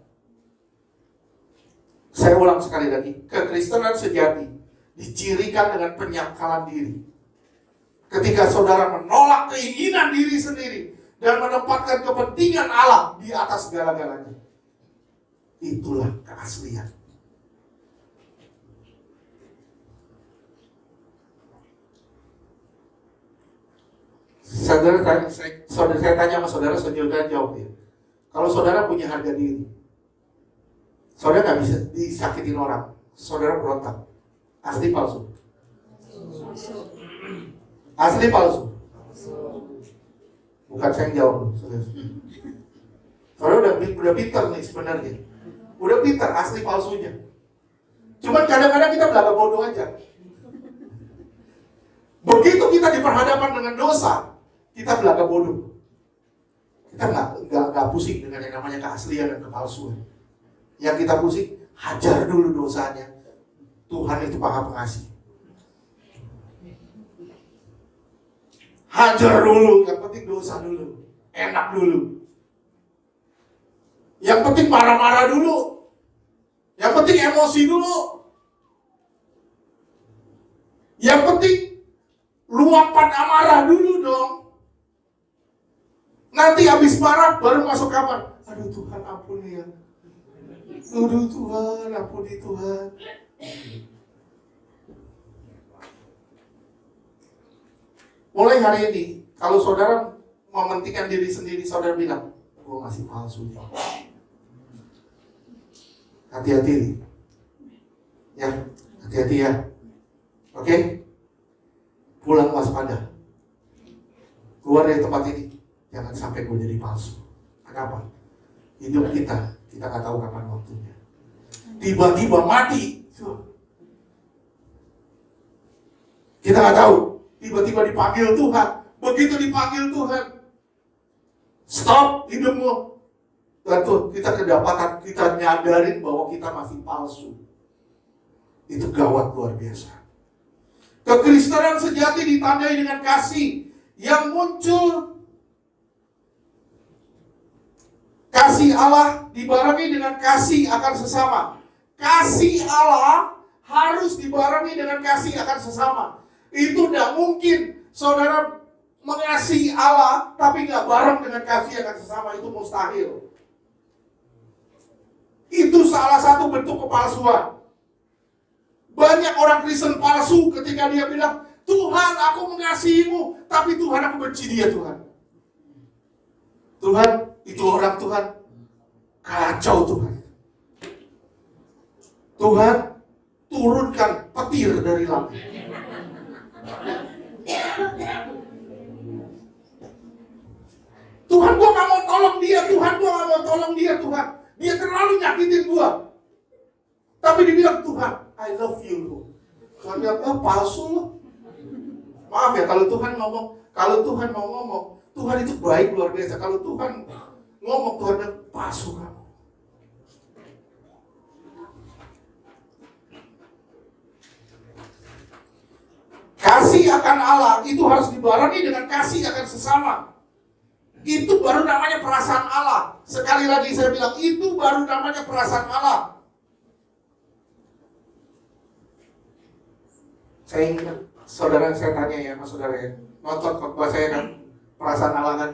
Saya ulang sekali lagi, kekristenan sejati dicirikan dengan penyangkalan diri. Ketika saudara menolak keinginan diri sendiri dan menempatkan kepentingan Allah di atas segala-galanya, itulah keaslian. Saya tanya sama saudara, saudara jawab ya. Kalau saudara punya harga diri, saudara nggak bisa disakitin orang, saudara berontak. Asli palsu? Asli palsu? Bukan saya yang jawab, saudara. Saudara udah pintar nih sebenarnya. Udah pintar asli palsunya. Cuman kadang-kadang kita belaga bodoh aja. Begitu kita diperhadapkan dengan dosa, kita belaga bodoh. Kita nggak pusing dengan yang namanya keaslian dan kepalsuan. Yang kita pusing, hajar dulu dosanya. Tuhan itu Maha Pengasih. Hajar dulu, yang penting dosa dulu, enak dulu. Yang penting marah-marah dulu. Yang penting emosi dulu. Yang penting luapan amarah dulu dong. Nanti habis marah baru masuk kamar. Aduh Tuhan ampuni ya. Aduh Tuhan ampuni Tuhan. Mulai hari ini, kalau saudara mementingkan diri sendiri, saudara bilang, gue masih palsu. Hati-hati. Ya, hati-hati ya. Oke? Pulang waspada. Keluar dari tempat ini. Jangan sampai gue jadi palsu. Kenapa? Hidup kita nggak tahu kapan waktunya. Tiba-tiba mati. Kita nggak tahu. Tiba-tiba dipanggil Tuhan. Begitu dipanggil Tuhan, stop hidupmu. Dan tuh kita kedapatan, kita nyadarin bahwa kita masih palsu. Itu gawat luar biasa. Kekristenan sejati ditandai dengan kasih yang muncul. Kasih Allah dibarengi dengan kasih akan sesama. Kasih Allah harus dibarengi dengan kasih akan sesama. Itu tidak mungkin saudara mengasihi Allah tapi nggak bareng dengan kasih akan sesama. Itu mustahil. Itu salah satu bentuk kepalsuan. Banyak orang Kristen palsu ketika dia bilang, Tuhan aku mengasihimu, tapi Tuhan aku benci dia Tuhan. Tuhan, itu orang Tuhan. Kacau Tuhan. Tuhan, turunkan petir dari langit. Tuhan gua gak mau tolong dia, Tuhan gua gak mau tolong dia Tuhan. Dia terlalu nyakitin gua. Tapi dibilang Tuhan, I love you. Tuhan bilang, palsu loh. Maaf ya kalau Tuhan ngomong, Tuhan itu baik luar biasa. Kalau Tuhan ngomong, Tuhan bilang, palsu kamu. Kasih akan Allah itu harus dibarengi dengan kasih akan sesama. Itu baru namanya perasaan Allah. Sekali lagi saya bilang, itu baru namanya perasaan Allah. Saya ingin, saudara saya tanya ya sama saudara ya. Nonton khotbah saya kan, perasaan Allah kan.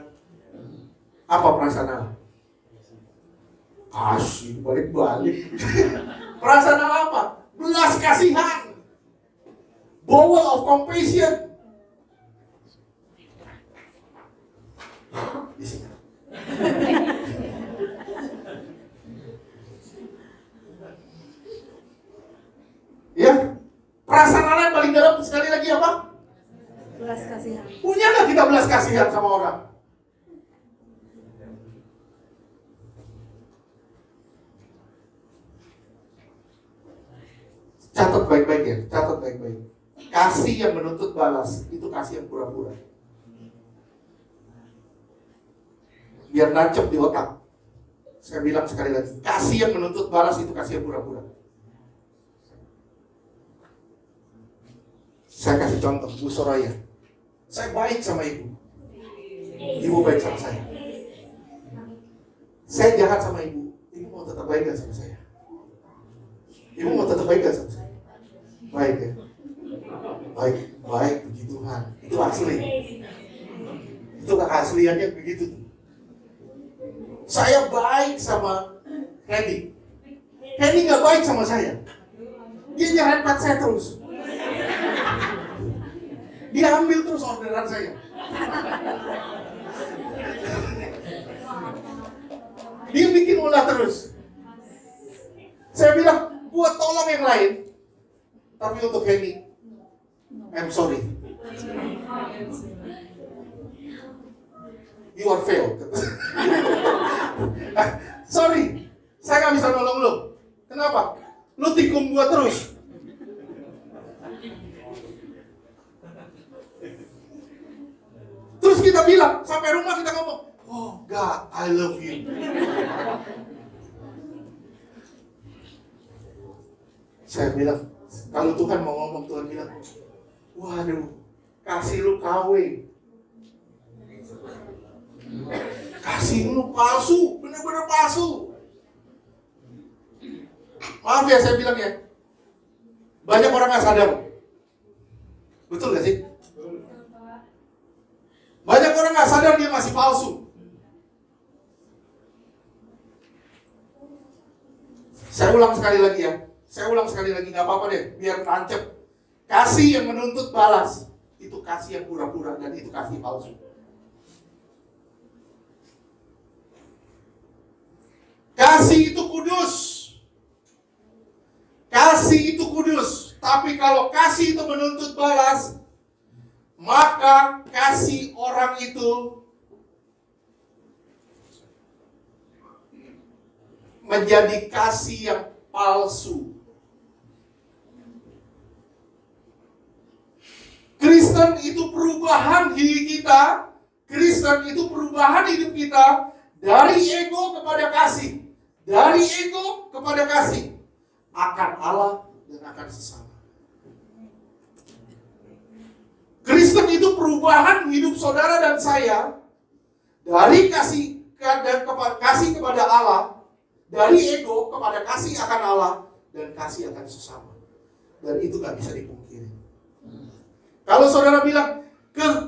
Apa perasaan Allah? Kasih, balik-balik. Perasaan Allah apa? Belas kasihan. Bowel of compassion. Di sini. Ya, perasaan Allah yang paling dalam sekali lagi apa? Belas kasihan. Punya nggak kita belas kasihan sama orang? Catat baik-baik ya, catat baik-baik. Kasih yang menuntut balas, itu kasih yang pura-pura. Biar nancep di otak. Saya bilang sekali lagi, kasih yang menuntut balas itu kasih yang pura-pura. Saya kasih contoh, Bu Soraya. Saya baik sama ibu. Ibu baik sama saya. Saya jahat sama ibu. Ibu mau tetap baik gak sama saya? Ibu mau tetap baik gak sama saya? Baik ya? Baik, puji Tuhan. Itu asli. Itu keasliannya begitu. Saya baik sama Hendy. Hendy gak baik sama saya. Dia nyerempet saya terus. Dia ambil terus orderan saya. Dia bikin ulah terus. Saya bilang, buat tolong yang lain. Tapi untuk Hendy, I'm sorry. You are failed. Sorry, saya gak bisa nolong lu. Kenapa? Lu tikung gua terus. Terus kita bilang, sampai rumah kita ngomong, oh God, I love you. Saya bilang, kalau Tuhan mau ngomong, Tuhan bilang, waduh, kasih lu KW. Kasih lu palsu, benar-benar palsu. Maaf ya saya bilang ya, banyak orang gak sadar. Betul gak sih? Banyak orang gak sadar dia masih palsu. Saya ulang sekali lagi ya. Gak apa-apa deh, biar tancap. Kasih yang menuntut balas, itu kasih yang pura-pura dan itu kasih palsu. Kasih itu kudus. Kasih itu kudus. Tapi kalau kasih itu menuntut balas, maka kasih orang itu menjadi kasih yang palsu. Kristen Kristen itu perubahan hidup kita. Kristen itu perubahan hidup kita dari ego kepada kasih. Dari ego kepada kasih. Akan Allah dan akan sesama. Kristen itu perubahan hidup saudara dan saya dari kasih kepada Allah, dari ego kepada kasih akan Allah dan kasih akan sesama. Dan itu gak bisa dipungkiri. Kalau saudara bilang,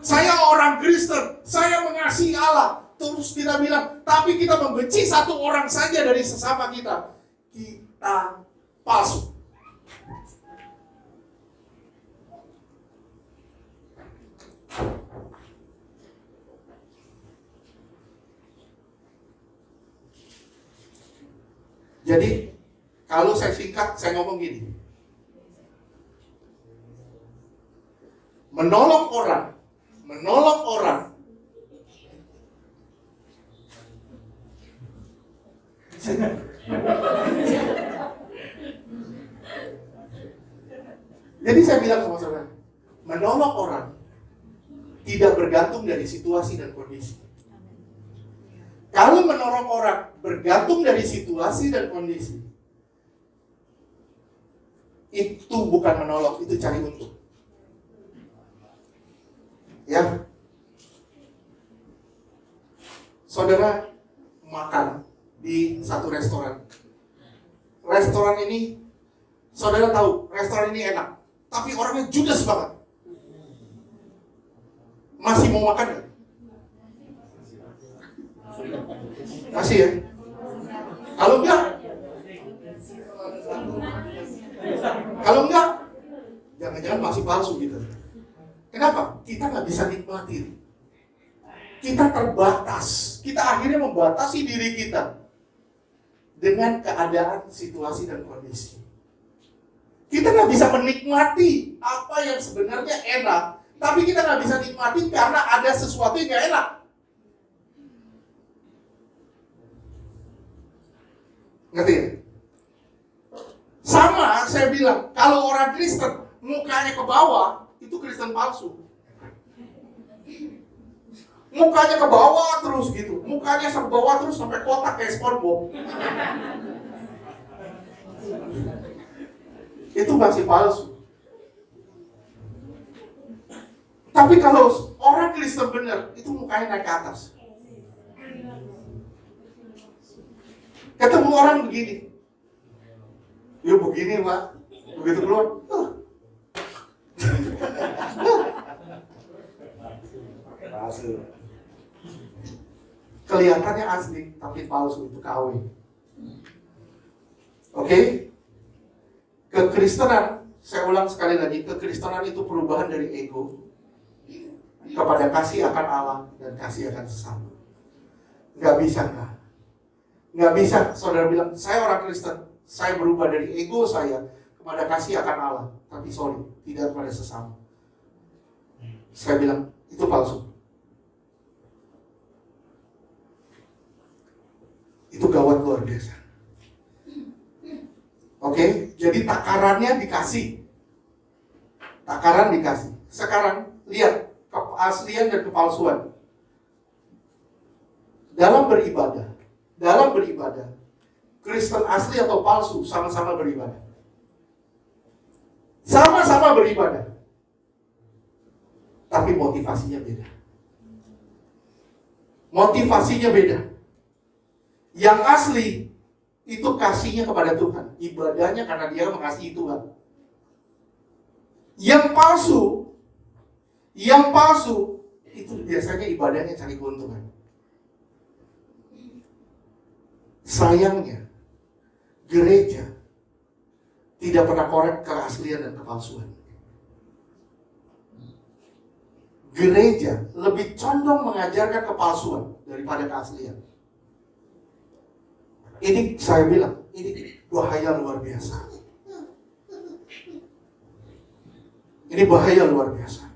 saya orang Kristen, saya mengasihi Allah, terus kita bilang, tapi kita membenci satu orang saja dari sesama kita, kita palsu. Jadi, kalau saya singkat, saya ngomong gini. Menolong orang. Jadi saya bilang sama saudara, menolong orang tidak bergantung dari situasi dan kondisi. Kalau menolong orang bergantung dari situasi dan kondisi, itu bukan menolong, itu cari untung. Ya, saudara makan di satu restoran. Restoran ini, saudara tahu, restoran ini enak, tapi orangnya judes banget. Masih mau makan nggak? Masih ya? Kalau enggak, jangan-jangan masih palsu gitu. Kenapa? Kita nggak bisa nikmatin. Kita terbatas. Kita akhirnya membatasi diri kita dengan keadaan, situasi, dan kondisi. Kita nggak bisa menikmati apa yang sebenarnya enak, tapi kita nggak bisa nikmati karena ada sesuatu yang nggak enak. Ngerti ya? Sama saya bilang, kalau orang Kristen mukanya ke bawah, itu Kristen palsu. Mukanya ke bawah terus gitu. Mukanya ke bawah terus sampai kotak kayak SpongeBob. Itu masih palsu. Tapi kalau orang Kristen benar, itu mukanya naik ke atas. Ketemu orang begini. Ya begini Pak. Begitu keluar. Kelihatannya asli, tapi palsu, itu KW. Oke? Kekristenan, saya ulang sekali lagi, kekristenan itu perubahan dari ego kepada kasih akan Allah dan kasih akan sesama. Nggak bisa. Nggak bisa saudara bilang, saya orang Kristen, saya berubah dari ego saya kepada kasih akan Allah, tapi sorry, tidak kepada sesama. Saya bilang, itu palsu. Itu gawat luar biasa. Oke, jadi takarannya dikasih. Takaran dikasih. Sekarang, lihat keaslian dan kepalsuan. Dalam beribadah, Kristen asli atau palsu sama-sama beribadah. Sama-sama beribadah. Tapi motivasinya beda. Yang asli itu kasihnya kepada Tuhan, ibadahnya karena dia mengasihi Tuhan. Yang palsu itu biasanya ibadahnya cari keuntungan. Sayangnya, gereja tidak pernah korek keaslian dan kepalsuan. Gereja lebih condong mengajarkan kepalsuan daripada keaslian. Ini saya bilang, ini bahaya luar biasa. Ini bahaya luar biasa.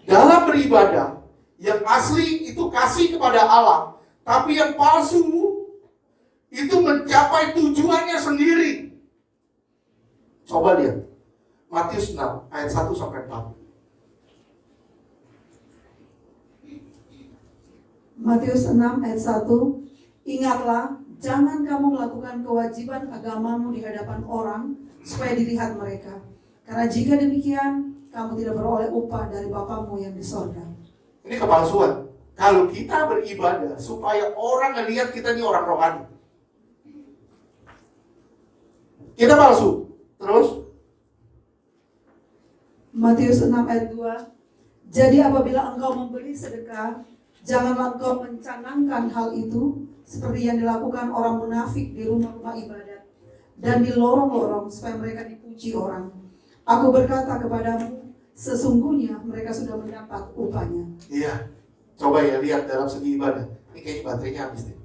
Dalam beribadah, yang asli itu kasih kepada Allah, tapi yang palsu itu mencapai tujuannya sendiri. Coba lihat Matius 6 ayat 1-4. Matius 6 ayat 1. Ingatlah, jangan kamu melakukan kewajiban agamamu di hadapan orang supaya dilihat mereka. Karena jika demikian, kamu tidak beroleh upah dari Bapamu yang di sorga. Ini kepalsuan. Kalau kita beribadah supaya orang ngelihat kita ini orang rohani, kita palsu. Terus Matius 6 ayat 2. Jadi apabila engkau memberi sedekah, janganlah engkau mencanangkan hal itu seperti yang dilakukan orang munafik di rumah-rumah ibadat dan di lorong-lorong supaya mereka dipuji orang. Aku berkata kepadamu, sesungguhnya mereka sudah mendapat upahnya. iya, coba ya lihat dalam segi ibadah. Ini kayaknya baterainya habis nih.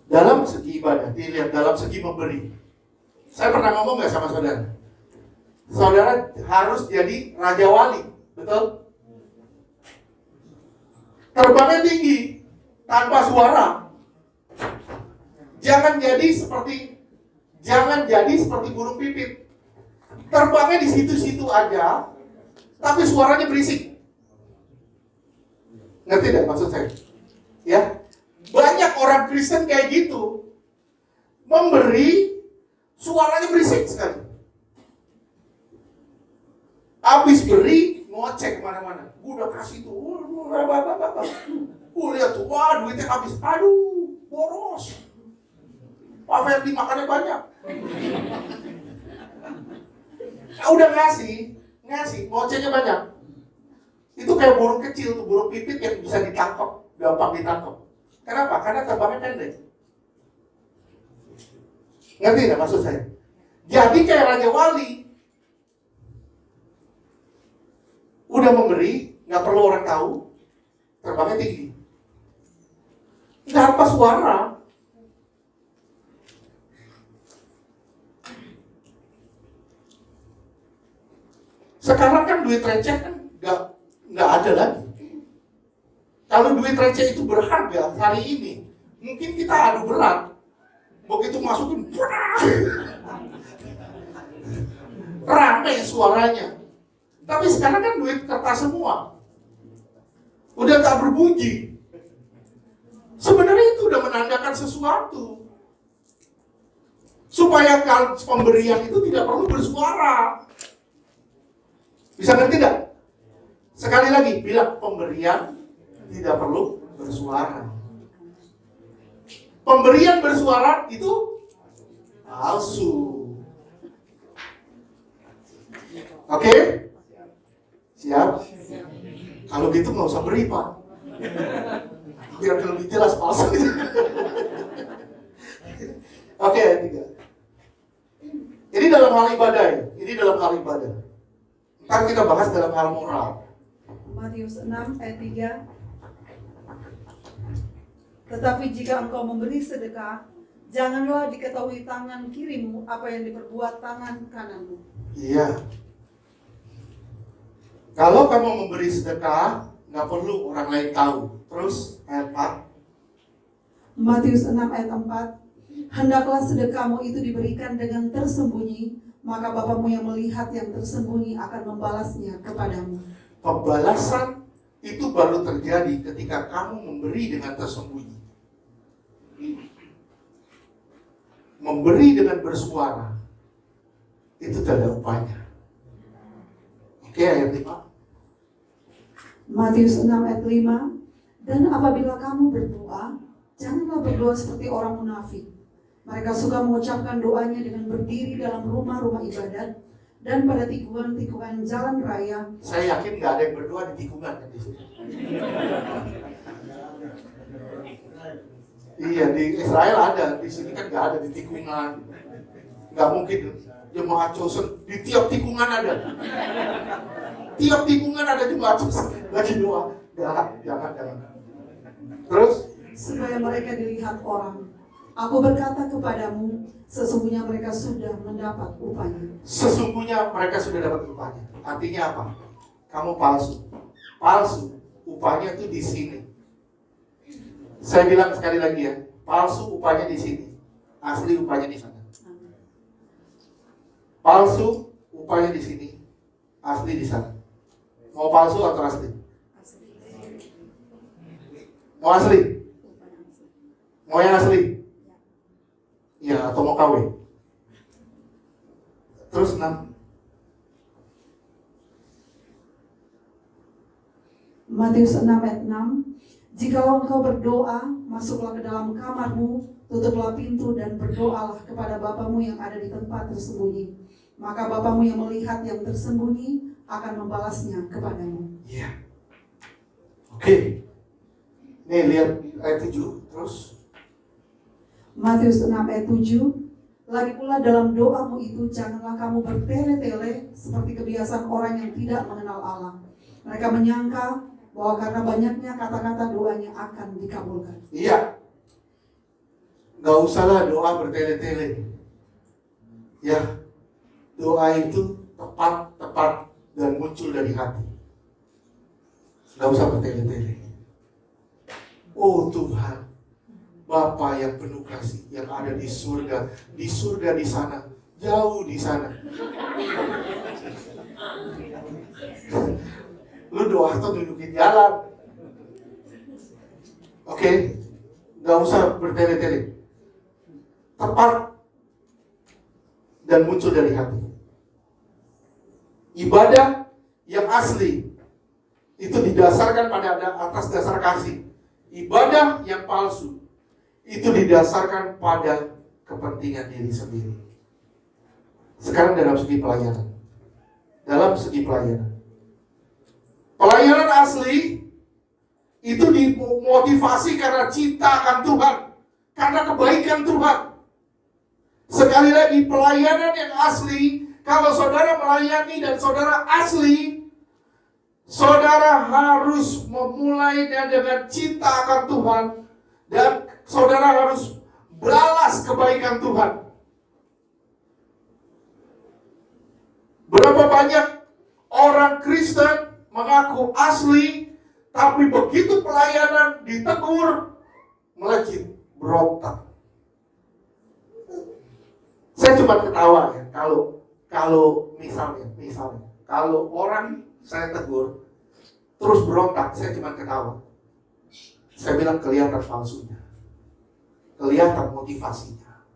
Dalam segi ibadah, dilihat dalam segi memberi. Saya pernah ngomong nggak sama saudara? Saudara harus jadi raja wali, betul? Terbangnya tinggi, tanpa suara. Jangan jadi seperti burung pipit. Terbangnya di situ-situ aja, tapi suaranya berisik. Ngerti tidak maksud saya? Ya, banyak orang Kristen kayak gitu, memberi, suaranya berisik sekali. Habis beri, ngocek kemana-mana. Gue udah kasih tuh, lihat tuh, wah duitnya habis. Aduh, boros. Pak Ferdi makannya banyak. Nah, udah ngasih, ngocehnya banyak. Itu kayak burung kecil tuh, burung pipit yang bisa ditangkap, gampang ditangkap. Kenapa? Karena terbangnya pendek. Ngerti nggak maksud saya? Jadi kayak Raja Wali, udah memberi, nggak perlu orang tahu, terbangnya tinggi. Tanpa suara. Sekarang kan duit receh kan nggak ada lagi. Kalau duit receh itu berharga hari ini, mungkin kita adu berat. Begitu masukin, ramai suaranya. Tapi sekarang kan duit kertas semua. Udah tak berbunyi. Sebenarnya itu udah menandakan sesuatu. Supaya pemberian itu tidak perlu bersuara. Bisa ngerti tidak? Sekali lagi, bilang pemberian tidak perlu bersuara. Pemberian bersuara itu palsu. Oke? Siap? Kalau gitu nggak usah beri, Pak. Biar lebih jelas palsu. Oke, ayat 3. Ini dalam hal ibadah ya. Ini dalam hal ibadah. Ntar kita bahas dalam hal moral. Matius 6 ayat 3. Tetapi jika engkau memberi sedekah, janganlah diketahui tangan kirimu apa yang diperbuat tangan kananmu. Iya. Kalau kamu memberi sedekah, nggak perlu orang lain tahu. Terus ayat 4. Matius 6 ayat 4. Hendaklah sedekahmu itu diberikan dengan tersembunyi, maka Bapamu yang melihat yang tersembunyi akan membalasnya kepadamu. Pembalasan itu baru terjadi ketika kamu memberi dengan tersembunyi. Memberi dengan bersuara, itu tidak ada upahnya. Oke, ayat 5. Matius 6 ayat 5. Dan apabila kamu berdoa, janganlah berdoa seperti orang munafik. Mereka suka mengucapkan doanya dengan berdiri dalam rumah-rumah ibadat dan pada tikungan-tikungan jalan raya. Saya yakin nggak ada yang berdoa di tikungan kan di sini. Iya, di Israel ada, di sini kan nggak ada di tikungan. Nggak mungkin jemaat Chosen di tiap tikungan ada. Tiap tikungan ada jemaat Chosen lagi doa. Jangan. Terus? Supaya mereka dilihat orang. Aku berkata kepadamu, sesungguhnya mereka sudah mendapat upahnya. Sesungguhnya mereka sudah dapat upahnya. Artinya apa? Kamu palsu. Palsu. Upahnya itu di sini. Saya bilang sekali lagi ya, palsu upahnya di sini. Asli upahnya di sana. Palsu upahnya di sini. Asli di sana. Mau palsu atau asli? Asli. Mau asli? Mau yang asli? Ya, atau mau KW? Terus 6. Matius 6 ayat 6. Jikalau engkau berdoa, masuklah ke dalam kamarmu, tutuplah pintu dan berdoalah kepada Bapamu yang ada di tempat tersembunyi. Maka Bapamu yang melihat yang tersembunyi akan membalasnya kepadamu. Iya. Oke. Nih lihat ayat 7 terus. Matius 6 ayat 7. Lagi pula dalam doamu itu janganlah kamu bertele-tele seperti kebiasaan orang yang tidak mengenal Allah. Mereka menyangka bahwa karena banyaknya kata-kata doanya akan dikabulkan. Iya. Gak usahlah doa bertele-tele. Ya, doa itu tepat dan muncul dari hati. Gak usah bertele-tele. Oh Tuhan, Bapa yang penuh kasih, yang ada di surga di sana, jauh di sana. Lu doa tuh dudukin jalan. Oke? Gak usah bertele-tele. Tepat dan muncul dari hati. Ibadah yang asli itu didasarkan pada atas dasar kasih. Ibadah yang palsu itu didasarkan pada kepentingan diri sendiri. Sekarang dalam segi pelayanan. Pelayanan asli itu dimotivasi karena cinta akan Tuhan, karena kebaikan Tuhan. Sekali lagi, pelayanan yang asli, kalau saudara melayani dan saudara asli, saudara harus memulainya dengan cinta akan Tuhan, dan saudara harus balas kebaikan Tuhan. Berapa banyak orang Kristen mengaku asli, tapi begitu pelayanan ditegur, melejit, berontak. Saya cuma ketawa ya, kalau misalnya, kalau orang saya tegur, terus berontak, saya cuma ketawa. Saya bilang kelihatan palsunya, kelihatan motivasinya.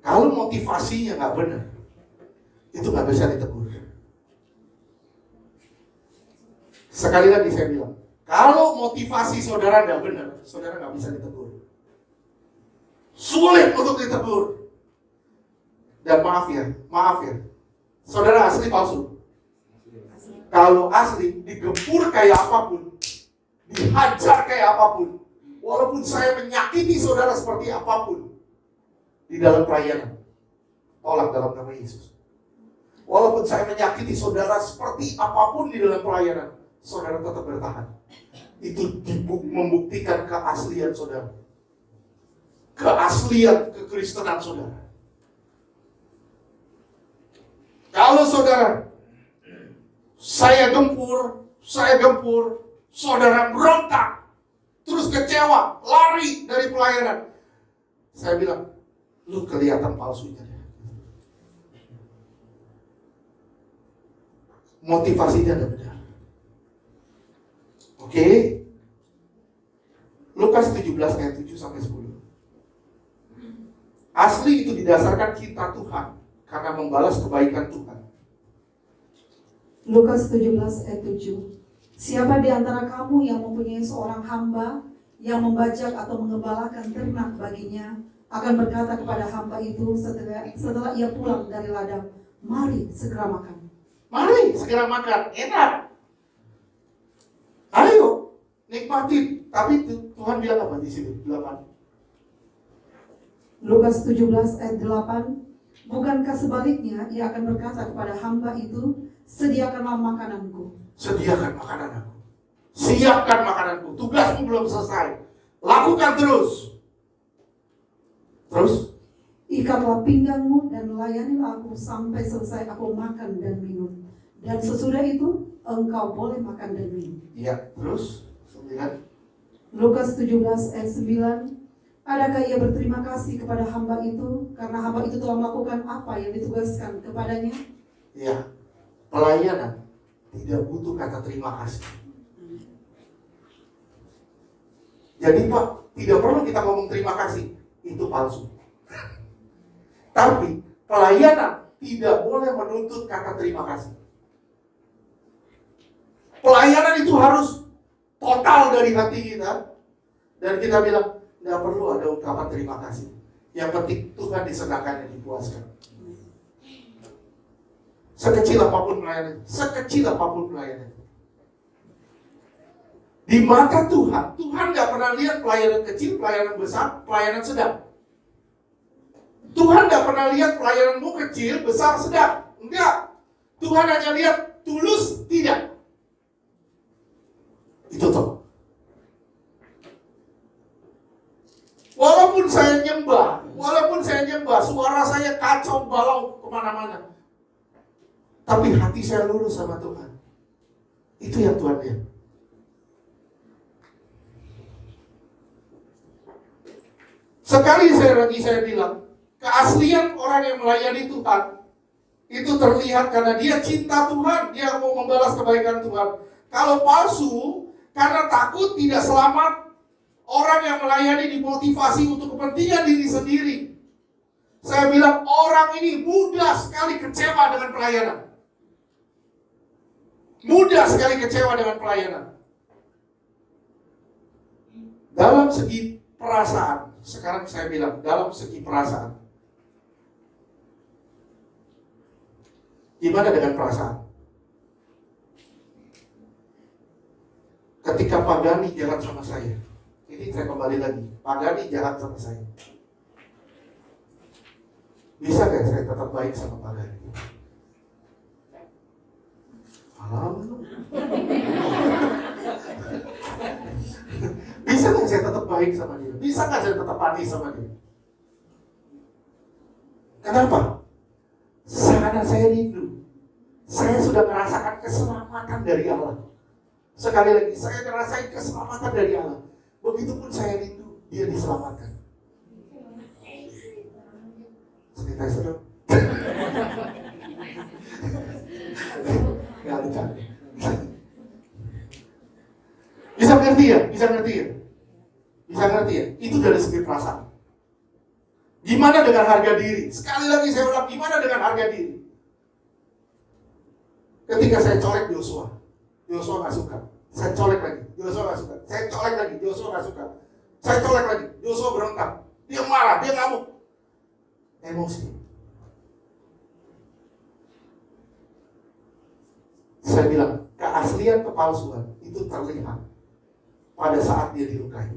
Kalau motivasinya nggak benar, itu nggak bisa ditegur. Sekali lagi saya bilang, kalau motivasi saudara nggak benar, saudara nggak bisa ditegur. Sulit untuk ditegur. Dan maaf ya, saudara asli palsu? Kalau asli, digempur kayak apapun, dihajar kayak apapun, walaupun saya menyakiti saudara seperti apapun, di dalam pelayanan, tolak dalam nama Yesus. Walaupun saya menyakiti saudara seperti apapun di dalam pelayanan, saudara tetap bertahan. Itu membuktikan keaslian saudara, keaslian kekristenan saudara. Kalau saudara, saya gempur, saudara berontak, terus kecewa, lari dari pelayanan, saya bilang, lu kelihatan palsunya. Motivasinya tidak benar. Oke? Lukas 17 ayat 7 sampai 10. Asli itu didasarkan cinta Tuhan karena membalas kebaikan Tuhan. Lukas 17 ayat 7. Siapa di antara kamu yang mempunyai seorang hamba yang membajak atau mengembalakan ternak baginya akan berkata kepada hamba itu setelah ia pulang dari ladang, mari segera makan. Mari segera makan, enak. Ayo, nikmati. Tapi Tuhan bilang apa di sini? 8. Lukas 17 ayat 8. Bukankah sebaliknya ia akan berkata kepada hamba itu, sediakanlah makananku. Sediakan makanan aku. Siapkan makananku. Tugasmu belum selesai. Lakukan terus. Terus? Ikatlah pinggangmu dan layanilah aku sampai selesai aku makan dan minum. Dan sesudah itu engkau boleh makan dan minum. Iya, terus 9. Lukas 17 ayat 9. Adakah ia berterima kasih kepada hamba itu karena hamba itu telah melakukan apa yang ditugaskan kepadanya? Iya. Pelayanan tidak butuh kata terima kasih. Jadi Pak, tidak perlu kita ngomong terima kasih. Itu palsu. Tapi pelayanan tidak boleh menuntut kata terima kasih. Pelayanan itu harus total dari hati kita. Dan kita bilang, tidak perlu ada ungkapan terima kasih. Yang penting Tuhan disenangkan dan dipuaskan. Sekecil apapun pelayanan, sekecil apapun pelayanan. Di mata Tuhan, Tuhan gak pernah lihat pelayanan kecil, pelayanan besar, pelayanan sedang. Tuhan gak pernah lihat pelayananmu kecil, besar, sedang. Enggak. Tuhan hanya lihat tulus, tidak. Itu toh. Walaupun saya nyembah, suara saya kacau balau kemana-mana. Tapi hati saya lurus sama Tuhan. Itu yang Tuhan lihat. Sekali saya bilang, keaslian orang yang melayani Tuhan itu terlihat karena dia cinta Tuhan, dia mau membalas kebaikan Tuhan. Kalau palsu, karena takut tidak selamat, orang yang melayani dimotivasi untuk kepentingan diri sendiri. Saya bilang orang ini mudah sekali kecewa dengan pelayanan. Mudah sekali kecewa dengan pelayanan. Dalam segi perasaan, sekarang saya bilang dalam segi perasaan. Gimana dengan perasaan? Ketika Pak Gani jalan sama saya, ini saya kembali lagi, Pak Gani jalan sama saya. Bisa gak saya tetap baik sama Pak Gani? Bisa gak saya tetap baik sama dia? Bisa gak saya tetap manis sama dia? Kenapa? Karena saya rindu. Saya sudah merasakan keselamatan dari Allah. Sekali lagi, saya ngerasain keselamatan dari Allah. Begitupun saya rindu, dia diselamatkan. Sanitizer. Gak bercanda. Bisa ngerti ya? Bisa ngerti ya? Bisa ngerti ya? Itu dari segi perasaan. Gimana dengan harga diri? Sekali lagi saya ulang, gimana dengan harga diri? Ketika saya colek Joshua gak suka. Saya colek lagi, Joshua gak suka. Saya colek lagi, Joshua gak suka. Saya colek lagi, Joshua berontak. Dia marah, dia ngamuk. Emosi. Saya bilang, keaslian kepalsuan itu terlihat pada saat dia dilukai.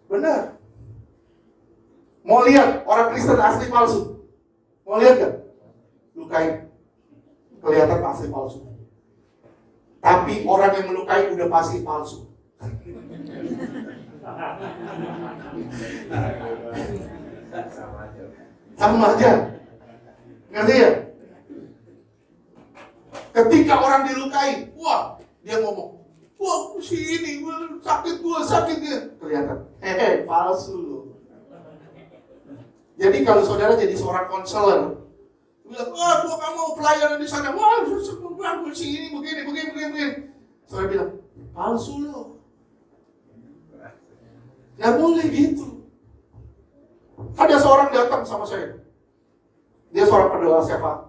Benar. Mau lihat orang Kristen asli palsu? Mau lihat gak? Lukai. Kelihatan asli palsu. Tapi orang yang melukai udah pasti palsu. Sama aja. Ngerti ya? Ketika orang dilukai, wah, dia ngomong, wah, sini, sakit dia. Kelihatan, palsu loh. Jadi kalau saudara jadi seorang konselor, bilang, wah, gua gak mau pelayanan di sana, wah, sini, begini. Saudara bilang, palsu loh. Gak boleh gitu. Ada seorang datang sama saya. Dia seorang pendoa syafaat.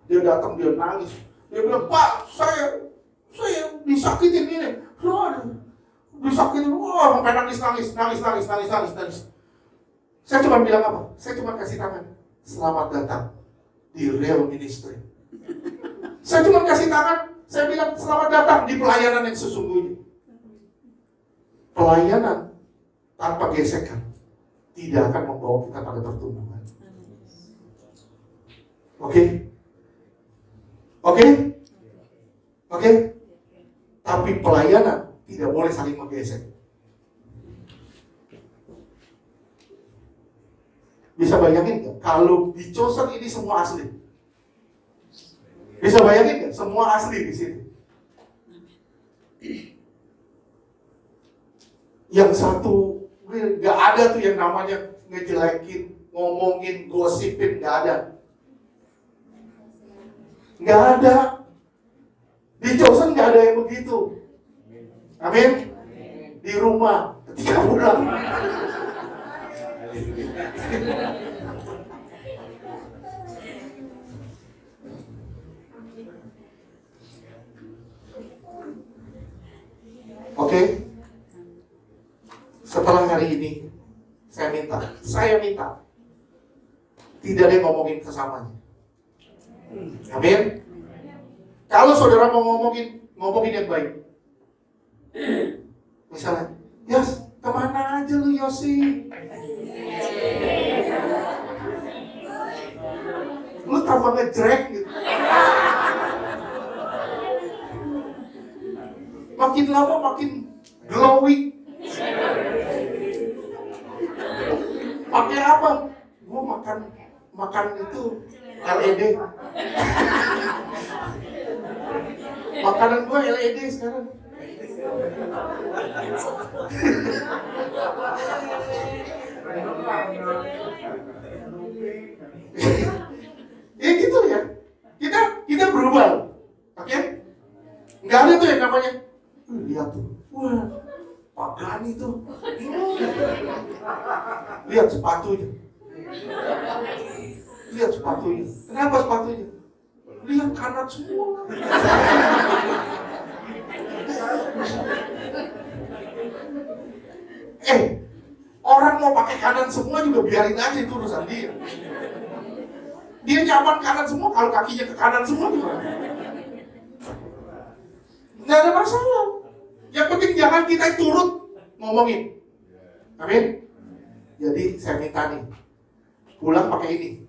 Dia datang, dia nangis. Dia bilang, Pak, saya disakitin ini. Disakitin, wah, sampai nangis. Saya cuma bilang apa? Saya cuma kasih tangan. Selamat datang di Real Ministry. Saya cuma kasih tangan. Saya bilang, selamat datang di pelayanan yang sesungguhnya. Pelayanan tanpa gesekan tidak akan membawa kita pada pertumbuhan. Oke? Tapi pelayanan tidak boleh saling menggesek. Bisa bayangin nggak? Kalau di Chosen ini semua asli. Bisa bayangin nggak? Semua asli di sini. Yang satu nggak ada tuh yang namanya ngejelekin, ngomongin, gosipin, nggak ada. Nggak ada. Di Chosen nggak ada yang begitu. Amin. Di di rumah ketika pulang. Oke? Setelah hari ini, saya minta, tidak ada yang ngomongin kesamanya. Amin. Kalau saudara mau ngomongin yang baik. Misalnya, Yos, kemana aja lu Yosi? Lu tambah ngejrek gitu. Makin lama makin glowing. Pakai apa? Gua makan itu LED. Makanan gua LED sekarang. Ya gitu ya. Kita berubah. Oke? Enggak ada tuh yang namanya. Lihat tuh. Wah, Pak Gani tuh. Lihat sepatunya. Kenapa sepatunya? Lihat kanat semua. Orang mau pakai kanan semua juga biarin aja, itu urusan dia. Dia nyaman kanan semua, kalau kakinya ke kanan semua gimana? Nggak ada masalah. Yang penting jangan kita turut ngomongin. Amin. Jadi saya minta nih, pulang pakai ini.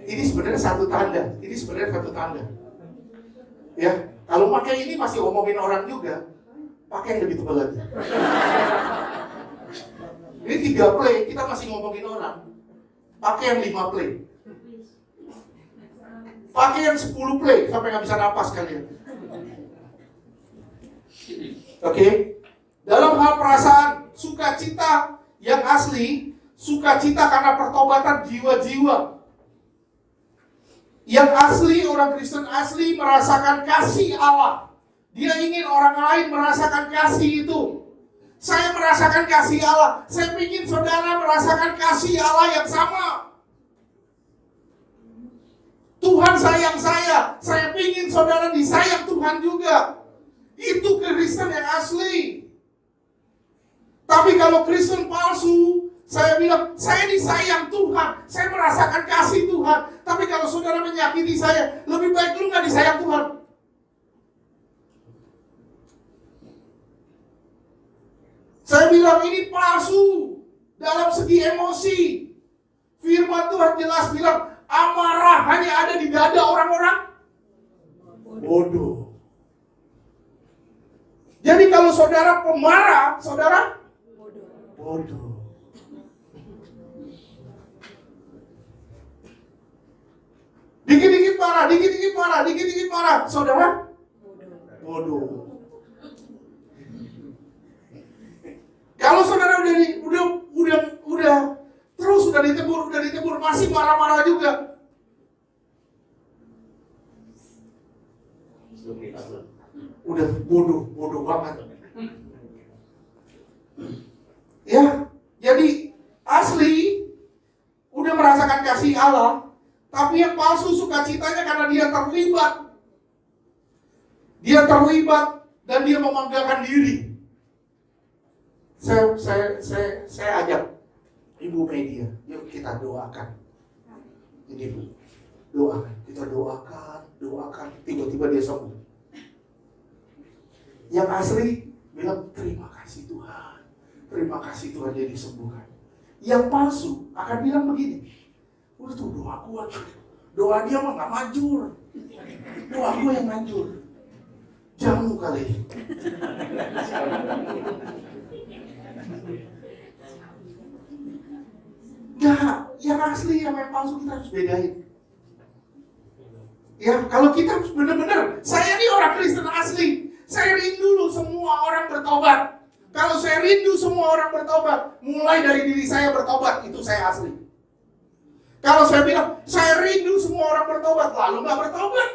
Ini sebenarnya satu tanda. Ya, kalau pakai ini masih ngomongin orang juga, pakai yang lebih tebal lagi. Ini 3 play, kita masih ngomongin orang. Pakai yang 5 play. Pakai yang 10 play, sampai nggak bisa napas kalian. Oke? Dalam hal perasaan, sukacita yang asli, sukacita karena pertobatan jiwa-jiwa. Yang asli, orang Kristen asli merasakan kasih Allah. Dia ingin orang lain merasakan kasih itu. Saya merasakan kasih Allah. Saya ingin saudara merasakan kasih Allah yang sama. Tuhan sayang saya. Saya ingin saudara disayang Tuhan juga. Itu Kristen yang asli. Tapi kalau Kristen palsu, saya bilang, saya disayang Tuhan. Saya merasakan kasih Tuhan. Tapi kalau saudara menyakiti saya, lebih baik lu gak disayang Tuhan. Saya bilang ini palsu dalam segi emosi. Firman Tuhan jelas bilang, amarah hanya ada di dada orang-orang bodoh. Jadi kalau saudara pemarah, saudara bodoh. Dikit-dikit marah, saudara bodoh. Kalau saudara udah terus udah ditegur masih marah-marah juga. Udah bodoh banget. Ya, jadi asli udah merasakan kasih Allah, tapi yang palsu sukacitanya karena dia terlibat dan dia membanggakan diri. Saya ajak ibu media, yuk kita doakan. Ini Bu, doakan, kita doakan, tiba-tiba dia sembuh. Yang asli bilang terima kasih Tuhan dia disembuhkan. Yang palsu akan bilang begini, udah tuh doa dia mah gak manjur, doa gue yang manjur, jamu kali. Nah, yang asli yang palsu kita harus bedain. Ya, kalau kita benar-benar, saya ini orang Kristen asli. Saya rindu loh semua orang bertobat. Kalau saya rindu semua orang bertobat, mulai dari diri saya bertobat, itu saya asli. Kalau saya bilang, saya rindu semua orang bertobat, lalu gak bertobat.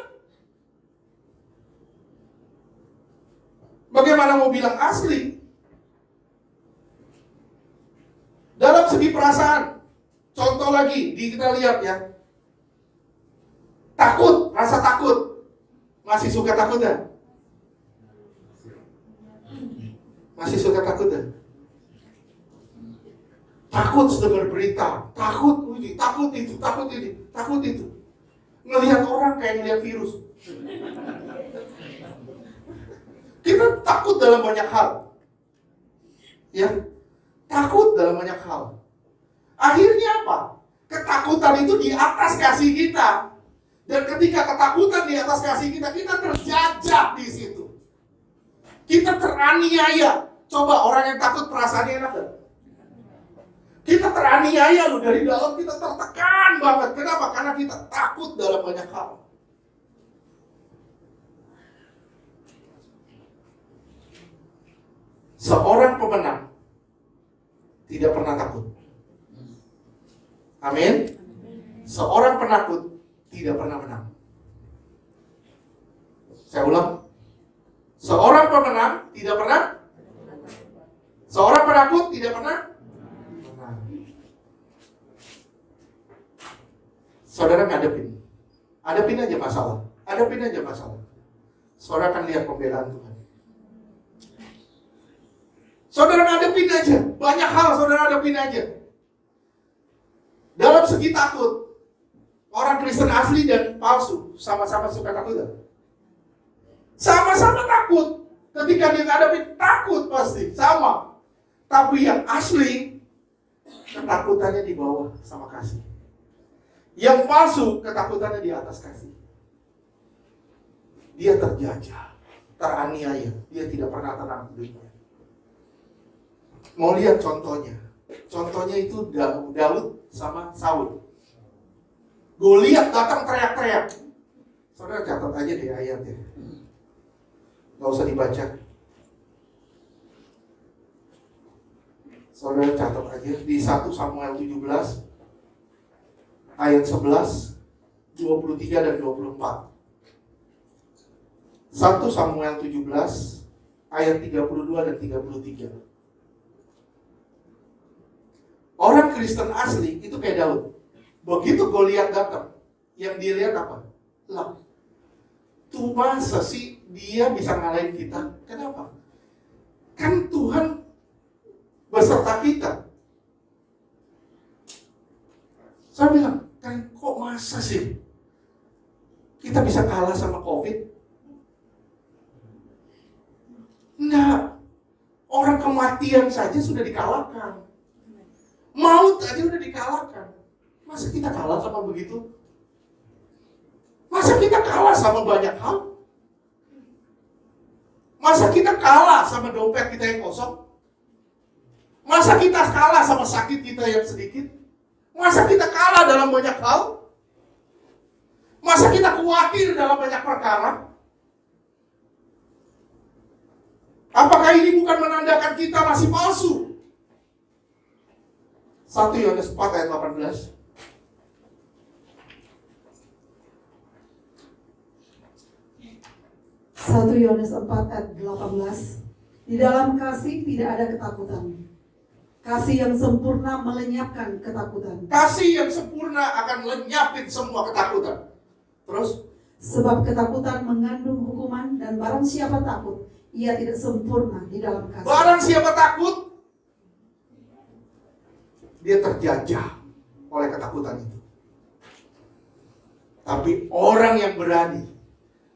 Bagaimana bagaimana mau bilang asli? Dalam segi perasaan, contoh lagi, kita lihat ya. Takut, rasa takut. Masih suka takut ya? Masih suka takut ya? Takut dengar berita, takut ini, takut itu, takut ini, takut itu. Ngelihat orang kayak ngelihat virus. Kita takut dalam banyak hal. Ya, takut dalam banyak hal. Akhirnya apa? Ketakutan itu di atas kasih kita. Dan ketika ketakutan di atas kasih kita, kita terjajah di situ. Kita teraniaya. Coba orang yang takut perasaannya enak gak? Kita teraniaya loh, dari dalam kita tertekan banget. Kenapa? Karena kita takut dalam banyak hal. Seorang pemenang tidak pernah takut. Amin. Seorang penakut tidak pernah menang. Saya ulang. Seorang pemenang tidak pernah. Seorang penakut tidak pernah menang. Saudara ngadepin. Hadapin aja masalah. Hadapin aja masalah. Saudara akan lihat pembelaan Tuhan. Saudara ngadepin aja. Banyak hal saudara hadapin aja. Dalam segi takut, orang Kristen asli dan palsu sama-sama suka takut gak? Sama-sama takut. Ketika dia ngadepin, takut pasti, sama. Tapi yang asli, ketakutannya di bawah sama kasih. Yang palsu, ketakutannya di atas kasih. Dia terjajah, teraniaya, dia tidak pernah tenang hidupnya. Mau lihat contohnya? Contohnya itu Daud sama Saul. Goliat datang teriak-teriak. Saudara catat aja deh ayatnya. Gak usah dibaca. Saudara catat aja di 1 Samuel 17 ayat 11, 23 dan 24. 1 Samuel 17 ayat 32 dan 33. Orang Kristen asli itu kayak Daud. Begitu Goliat datang, yang dia lihat apa? Lah, tuh masa sih dia bisa ngalahin kita? Kenapa? Kan Tuhan beserta kita. Saya bilang, kan kok masa sih kita bisa kalah sama COVID? Enggak. Orang kematian saja sudah dikalahkan. Maut aja udah dikalahkan. Masa kita kalah sama begitu? Masa kita kalah sama banyak hal? Masa kita kalah sama dompet kita yang kosong? Masa kita kalah sama sakit kita yang sedikit? Masa kita kalah dalam banyak hal? Masa kita khawatir dalam banyak perkara? Apakah ini bukan menandakan kita masih palsu? 1 Yohanes 4 ayat 18. 1 Yohanes 4 ayat 18. Di dalam kasih tidak ada ketakutan. Kasih yang sempurna melenyapkan ketakutan. Kasih yang sempurna akan lenyapin semua ketakutan. Terus? Sebab ketakutan mengandung hukuman, dan barang siapa takut, ia tidak sempurna di dalam kasih. Barang siapa takut, dia terjajah oleh ketakutan itu. Tapi orang yang berani,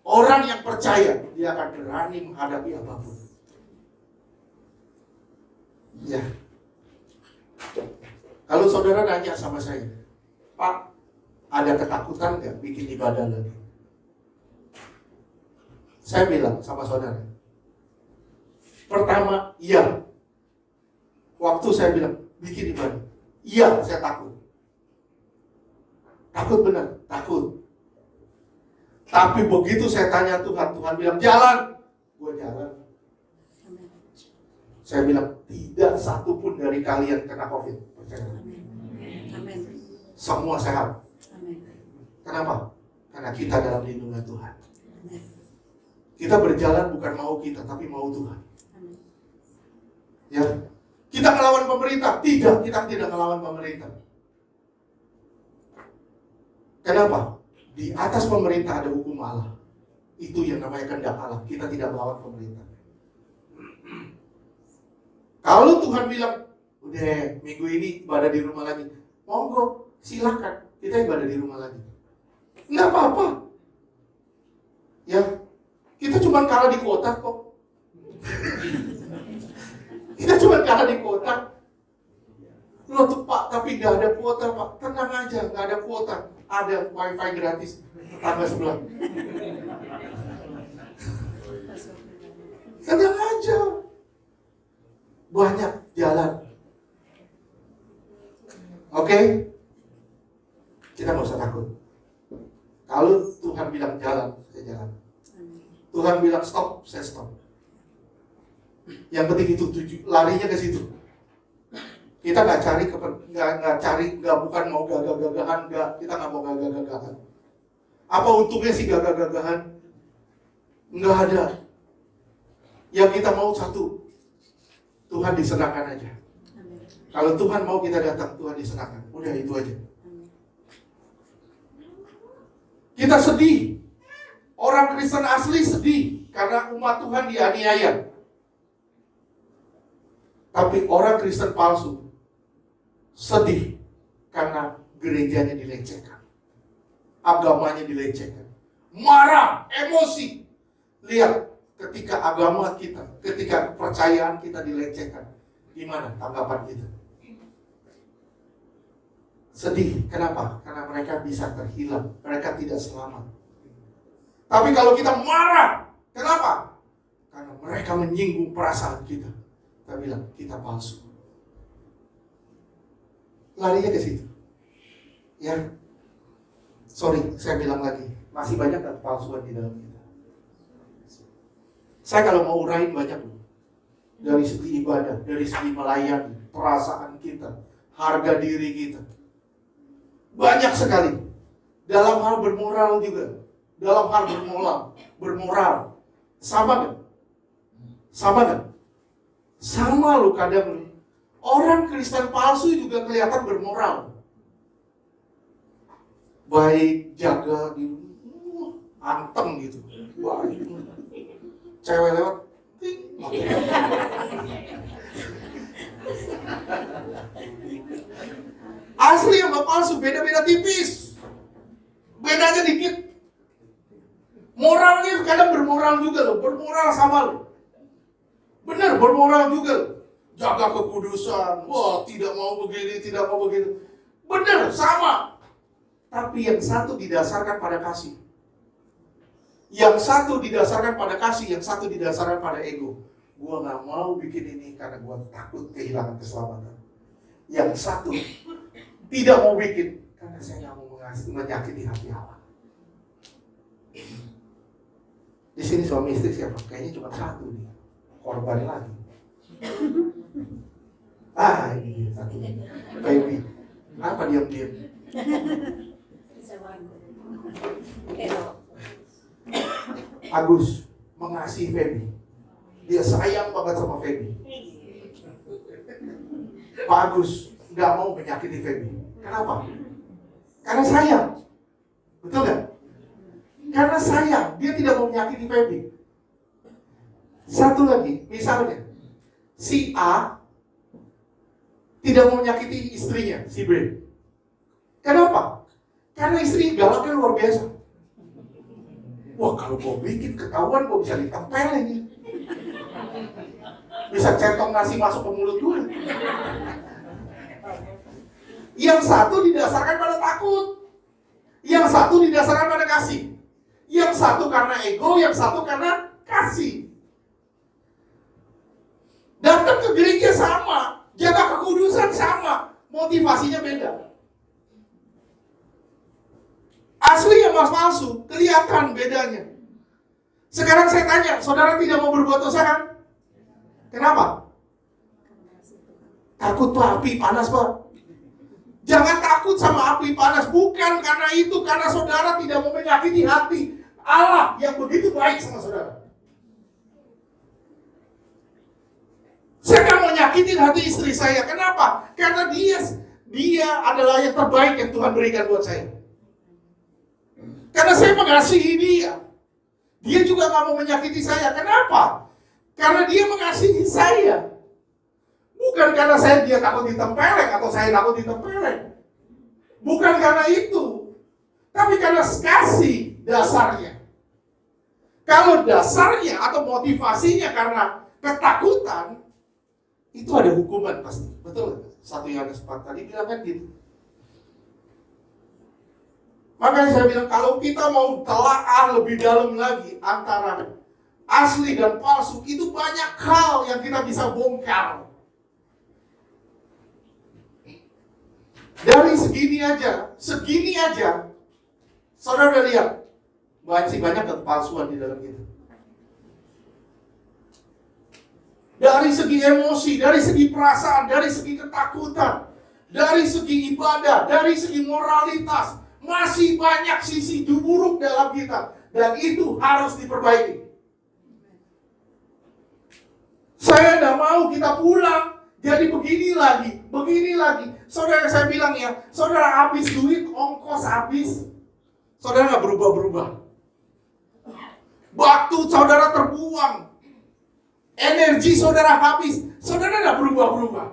orang yang percaya, dia akan berani menghadapi apapun. Ya. Kalau saudara nanya sama saya, Pak, ada ketakutan nggak bikin ibadah lagi? Saya bilang sama saudara, pertama, iya. Waktu saya bilang, bikin ibadah, iya, saya takut. Takut benar, takut. Tapi begitu saya tanya Tuhan, Tuhan bilang jalan, gue jalan. Saya bilang tidak satu pun dari kalian kena COVID. Percaya. Amin. Semua sehat. Amin. Kenapa? Karena kita dalam lindungan Tuhan. Amin. Kita berjalan bukan mau kita, tapi mau Tuhan. Ya, kita melawan pemerintah? Tidak, kita tidak melawan pemerintah. Kenapa? Di atas pemerintah ada hukum Allah. Itu yang namanya kehendak Allah. Kita tidak melawan pemerintah. Kalau Tuhan bilang, udah minggu ini ibadah di rumah lagi, monggo, silakan, kita ibadah di rumah lagi. Nggak apa-apa. Ya, kita cuma kalah di kuota kok. Kita cuma kalah di kuota. Loh tuh Pak, tapi nggak ada kuota Pak. Tenang aja, nggak ada kuota. Ada wifi gratis tetangga sebelah. Tenang aja. Banyak jalan. Oke? Kita nggak usah takut. Kalau Tuhan bilang jalan, saya jalan. Tuhan bilang stop, saya stop. Yang penting itu larinya ke situ. Kita nggak cari, bukan mau gagah-gagahan, kita nggak mau gagah-gagahan. Apa untungnya sih gagah-gagahan? Nggak ada. Yang kita mau satu, Tuhan disenangkan aja. Kalau Tuhan mau kita datang, Tuhan disenangkan. Udah itu aja. Kita sedih. Orang Kristen asli sedih karena umat Tuhan dianiaya. Tapi orang Kristen palsu sedih karena gerejanya dilecehkan, agamanya dilecehkan, marah, emosi. Lihat, ketika agama kita, ketika kepercayaan kita dilecehkan, gimana tanggapan kita? Sedih. Kenapa? Karena mereka bisa terhilang, mereka tidak selamat. Tapi kalau kita marah, kenapa? Karena mereka menyinggung perasaan kita. Kita bilang, kita palsu. Larinya ke situ. Ya. Sorry, saya bilang lagi. Masih banyak kepalsuan di dalam kita. Saya kalau mau urain banyak loh. Dari segi ibadah, dari segi melayani, perasaan kita, harga diri kita. Banyak sekali. Dalam hal bermoral juga. Dalam hal bermoral. Sama kan? Sama kan? Sama loh kadang. Orang Kristen palsu juga kelihatan bermoral. Baik, jaga di anteng gitu. Baik. Cewek lewat. Asli sama palsu beda-beda tipis. Bedanya dikit. Moralnya kadang bermoral juga loh. Bermoral sama loh. Benar, bermoral juga loh. Jaga kekudusan, wah tidak mau begini, tidak mau begitu. Benar, sama. Tapi yang satu didasarkan pada kasih. Yang satu didasarkan pada kasih, yang satu didasarkan pada ego. Gua gak mau bikin ini karena gua takut kehilangan keselamatan. Yang satu tidak mau bikin karena saya gak mau menyakiti hati Allah. Di sini suami istri siapa? Kayaknya cuma satu nih. Korban lagi. Ini satu baby. Apa diam-diam? Agus mengasihi Feby. Dia sayang banget sama Feby. Pak Agus nggak mau menyakiti Feby. Kenapa? Karena sayang. Betul nggak? Karena sayang, dia tidak mau menyakiti Feby. Satu lagi, misalnya si A tidak mau menyakiti istrinya, si B. Kenapa? Karena istri galaknya luar biasa. Wah, kalau gue bikin ketahuan, gue bisa ditempel ini. Bisa centong nasi masuk ke mulut gue. Yang satu didasarkan pada takut. Yang satu didasarkan pada kasih. Yang satu karena ego, yang satu karena kasih. Datang ke gereja sama, jaga kekudusan sama, motivasinya beda. Asli sama palsu, kelihatan bedanya. Sekarang saya tanya, saudara tidak mau berbuat dosa kan? Kenapa? Takut Pak, api panas Pak. Jangan takut sama api panas, bukan karena itu, karena saudara tidak mau menyakiti hati Allah yang begitu baik sama saudara. nyakitin hati istri saya. Kenapa? Karena dia adalah yang terbaik yang Tuhan berikan buat saya. Karena saya mengasihi dia. Dia juga gak mau menyakiti saya. Kenapa? Karena dia mengasihi saya. Bukan karena dia takut ditempeleng atau saya takut ditempeleng. Bukan karena itu. Tapi karena kasih dasarnya. Kalau dasarnya atau motivasinya karena ketakutan, itu ada hukuman pasti. Betul? 1 Yohanes 4 tadi bilang kan gitu. Makanya saya bilang kalau kita mau telaah lebih dalam lagi antara asli dan palsu, itu banyak hal yang kita bisa bongkar. Dari segini aja, saudara udah lihat masih banyak kepalsuan di dalam kita. Dari segi emosi, dari segi perasaan, dari segi ketakutan, dari segi ibadah, dari segi moralitas, masih banyak sisi buruk dalam kita. Dan itu harus diperbaiki. Saya tidak mau kita pulang jadi begini lagi. Saudara, saya bilang ya, saudara habis duit, ongkos habis, saudara nggak berubah-berubah. Waktu saudara terbuang, energi saudara habis, saudara nggak berubah-berubah.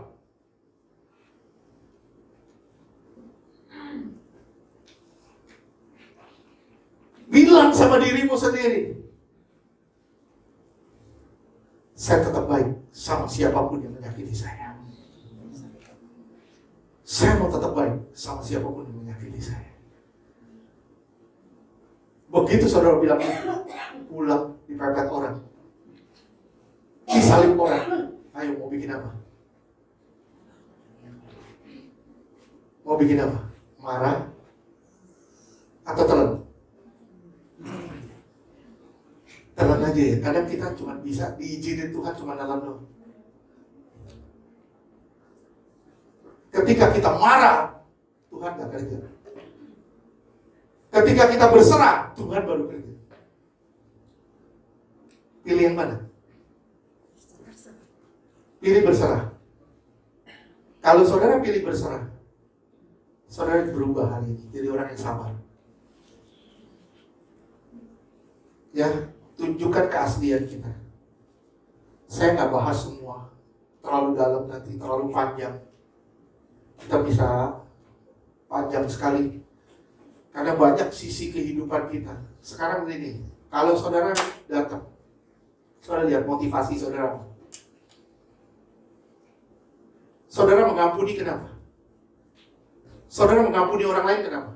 Bilang sama dirimu sendiri, saya tetap baik sama siapapun yang menyakiti saya. Saya mau tetap baik sama siapapun yang menyakiti saya. Begitu saudara bilang, pulang dipepet orang, disalib orang, ayo mau bikin apa? Mau bikin apa? Marah? Atau telan? Telan aja ya, kadang kita cuma bisa diizinin Tuhan cuma dalam doang. Ketika kita marah, Tuhan gak kerja. Ketika kita berserah, Tuhan baru kerja. Pilih yang mana? Pilih berserah. Kalau saudara pilih berserah, saudara berubah hari ini, jadi orang yang sabar. Ya, tunjukkan keaslian kita. Saya gak bahas semua, terlalu dalam nanti, terlalu panjang. Kita bisa panjang sekali. Karena banyak sisi kehidupan kita. Sekarang begini, kalau saudara datang, saudara lihat motivasi saudara. Saudara mengampuni kenapa? Saudara mengampuni orang lain kenapa?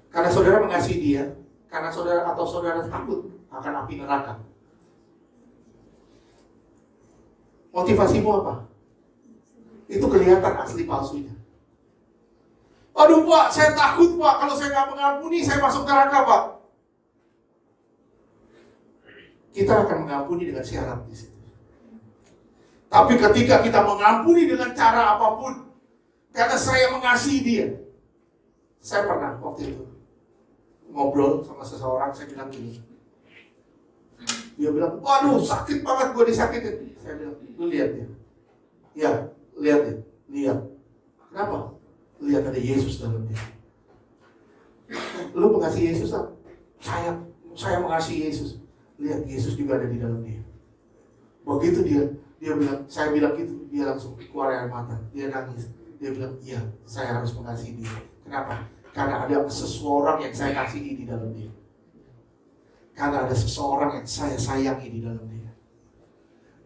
Karena saudara mengasihi dia, karena saudara atau saudara takut akan api neraka. Motivasimu apa? Itu kelihatan asli palsunya. Aduh Pak, saya takut Pak, kalau saya nggak mengampuni, saya masuk neraka Pak. Kita akan mengampuni dengan syarat di situ. Tapi ketika kita mengampuni dengan cara apapun, karena saya mengasihi dia. Saya pernah waktu itu ngobrol sama seseorang, saya bilang gini. Dia bilang, waduh sakit banget gue disakitin. Saya bilang, lu lihat dia. Ya, lihat ya, lihat. Kenapa? Lihat ada Yesus dalam dia. Lu mengasihi Yesus tak? Saya mengasihi Yesus. Lihat Yesus juga ada di dalam dia. Begitu dia bilang, saya bilang gitu, dia langsung keluar air mata, dia nangis. Dia bilang, iya, saya harus mengasihi dia. Kenapa? Karena ada seseorang yang saya kasihi di dalam dia. Karena ada seseorang yang saya sayangi di dalam dia.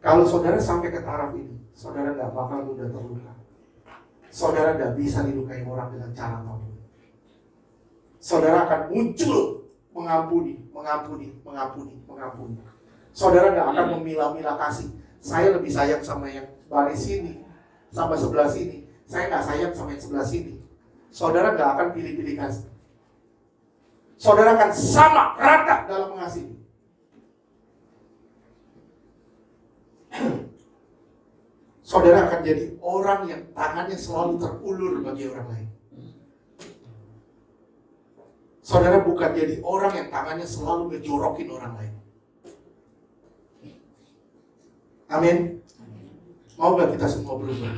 Kalau saudara sampai ke taraf ini, saudara gak bakal mudah terluka. Saudara gak bisa dilukai orang dengan cara apapun. Saudara akan muncul mengampuni. Saudara gak akan memilah-milah kasih. Saya lebih sayang sama yang baris sini, sama sebelah sini. Saya gak sayang sama yang sebelah sini. Saudara gak akan pilih-pilih kasih. Saudara akan sama rata dalam mengasihi. Saudara akan jadi orang yang tangannya selalu terulur bagi orang lain. Saudara bukan jadi orang yang tangannya selalu ngejorokin orang lain. Amin. Mau gak kita semua berubah?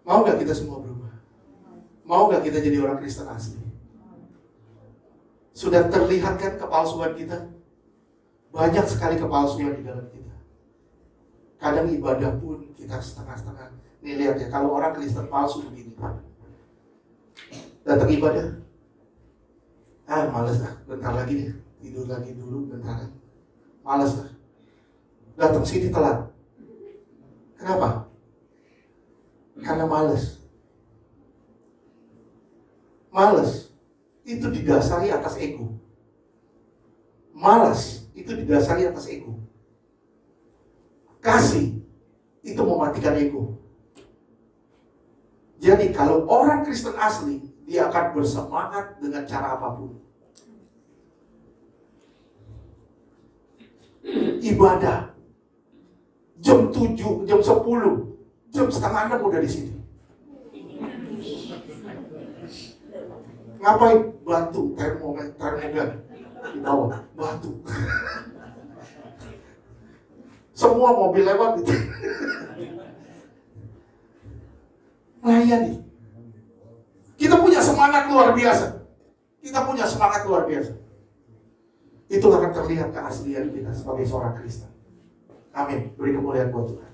Mau gak kita semua berubah? Mau gak kita jadi orang Kristen asli? Sudah terlihat kan kepalsuan kita? Banyak sekali kepalsuan di dalam kita. Kadang ibadah pun kita setengah-setengah. Nih lihat ya, kalau orang Kristen palsu begini. Datang ibadah, males bentar lagi deh. Tidur lagi dulu, bentar. Males lah. Datang sini telat. Kenapa? Karena males. Males itu didasari atas ego. Malas itu didasari atas ego. Kasih itu mematikan ego. Jadi kalau orang Kristen asli, dia akan bersemangat dengan cara apapun. Ibadah jam 7, jam 10, jam setengah 6 udah di sini. Ngapain? Batu, termogan di bawah, batu. Semua mobil lewat itu. Layani. Kita punya semangat luar biasa. Kita punya semangat luar biasa. Itu akan terlihat keaslian kita sebagai seorang Kristen. Amin. Beri kemuliaan buat Tuhan.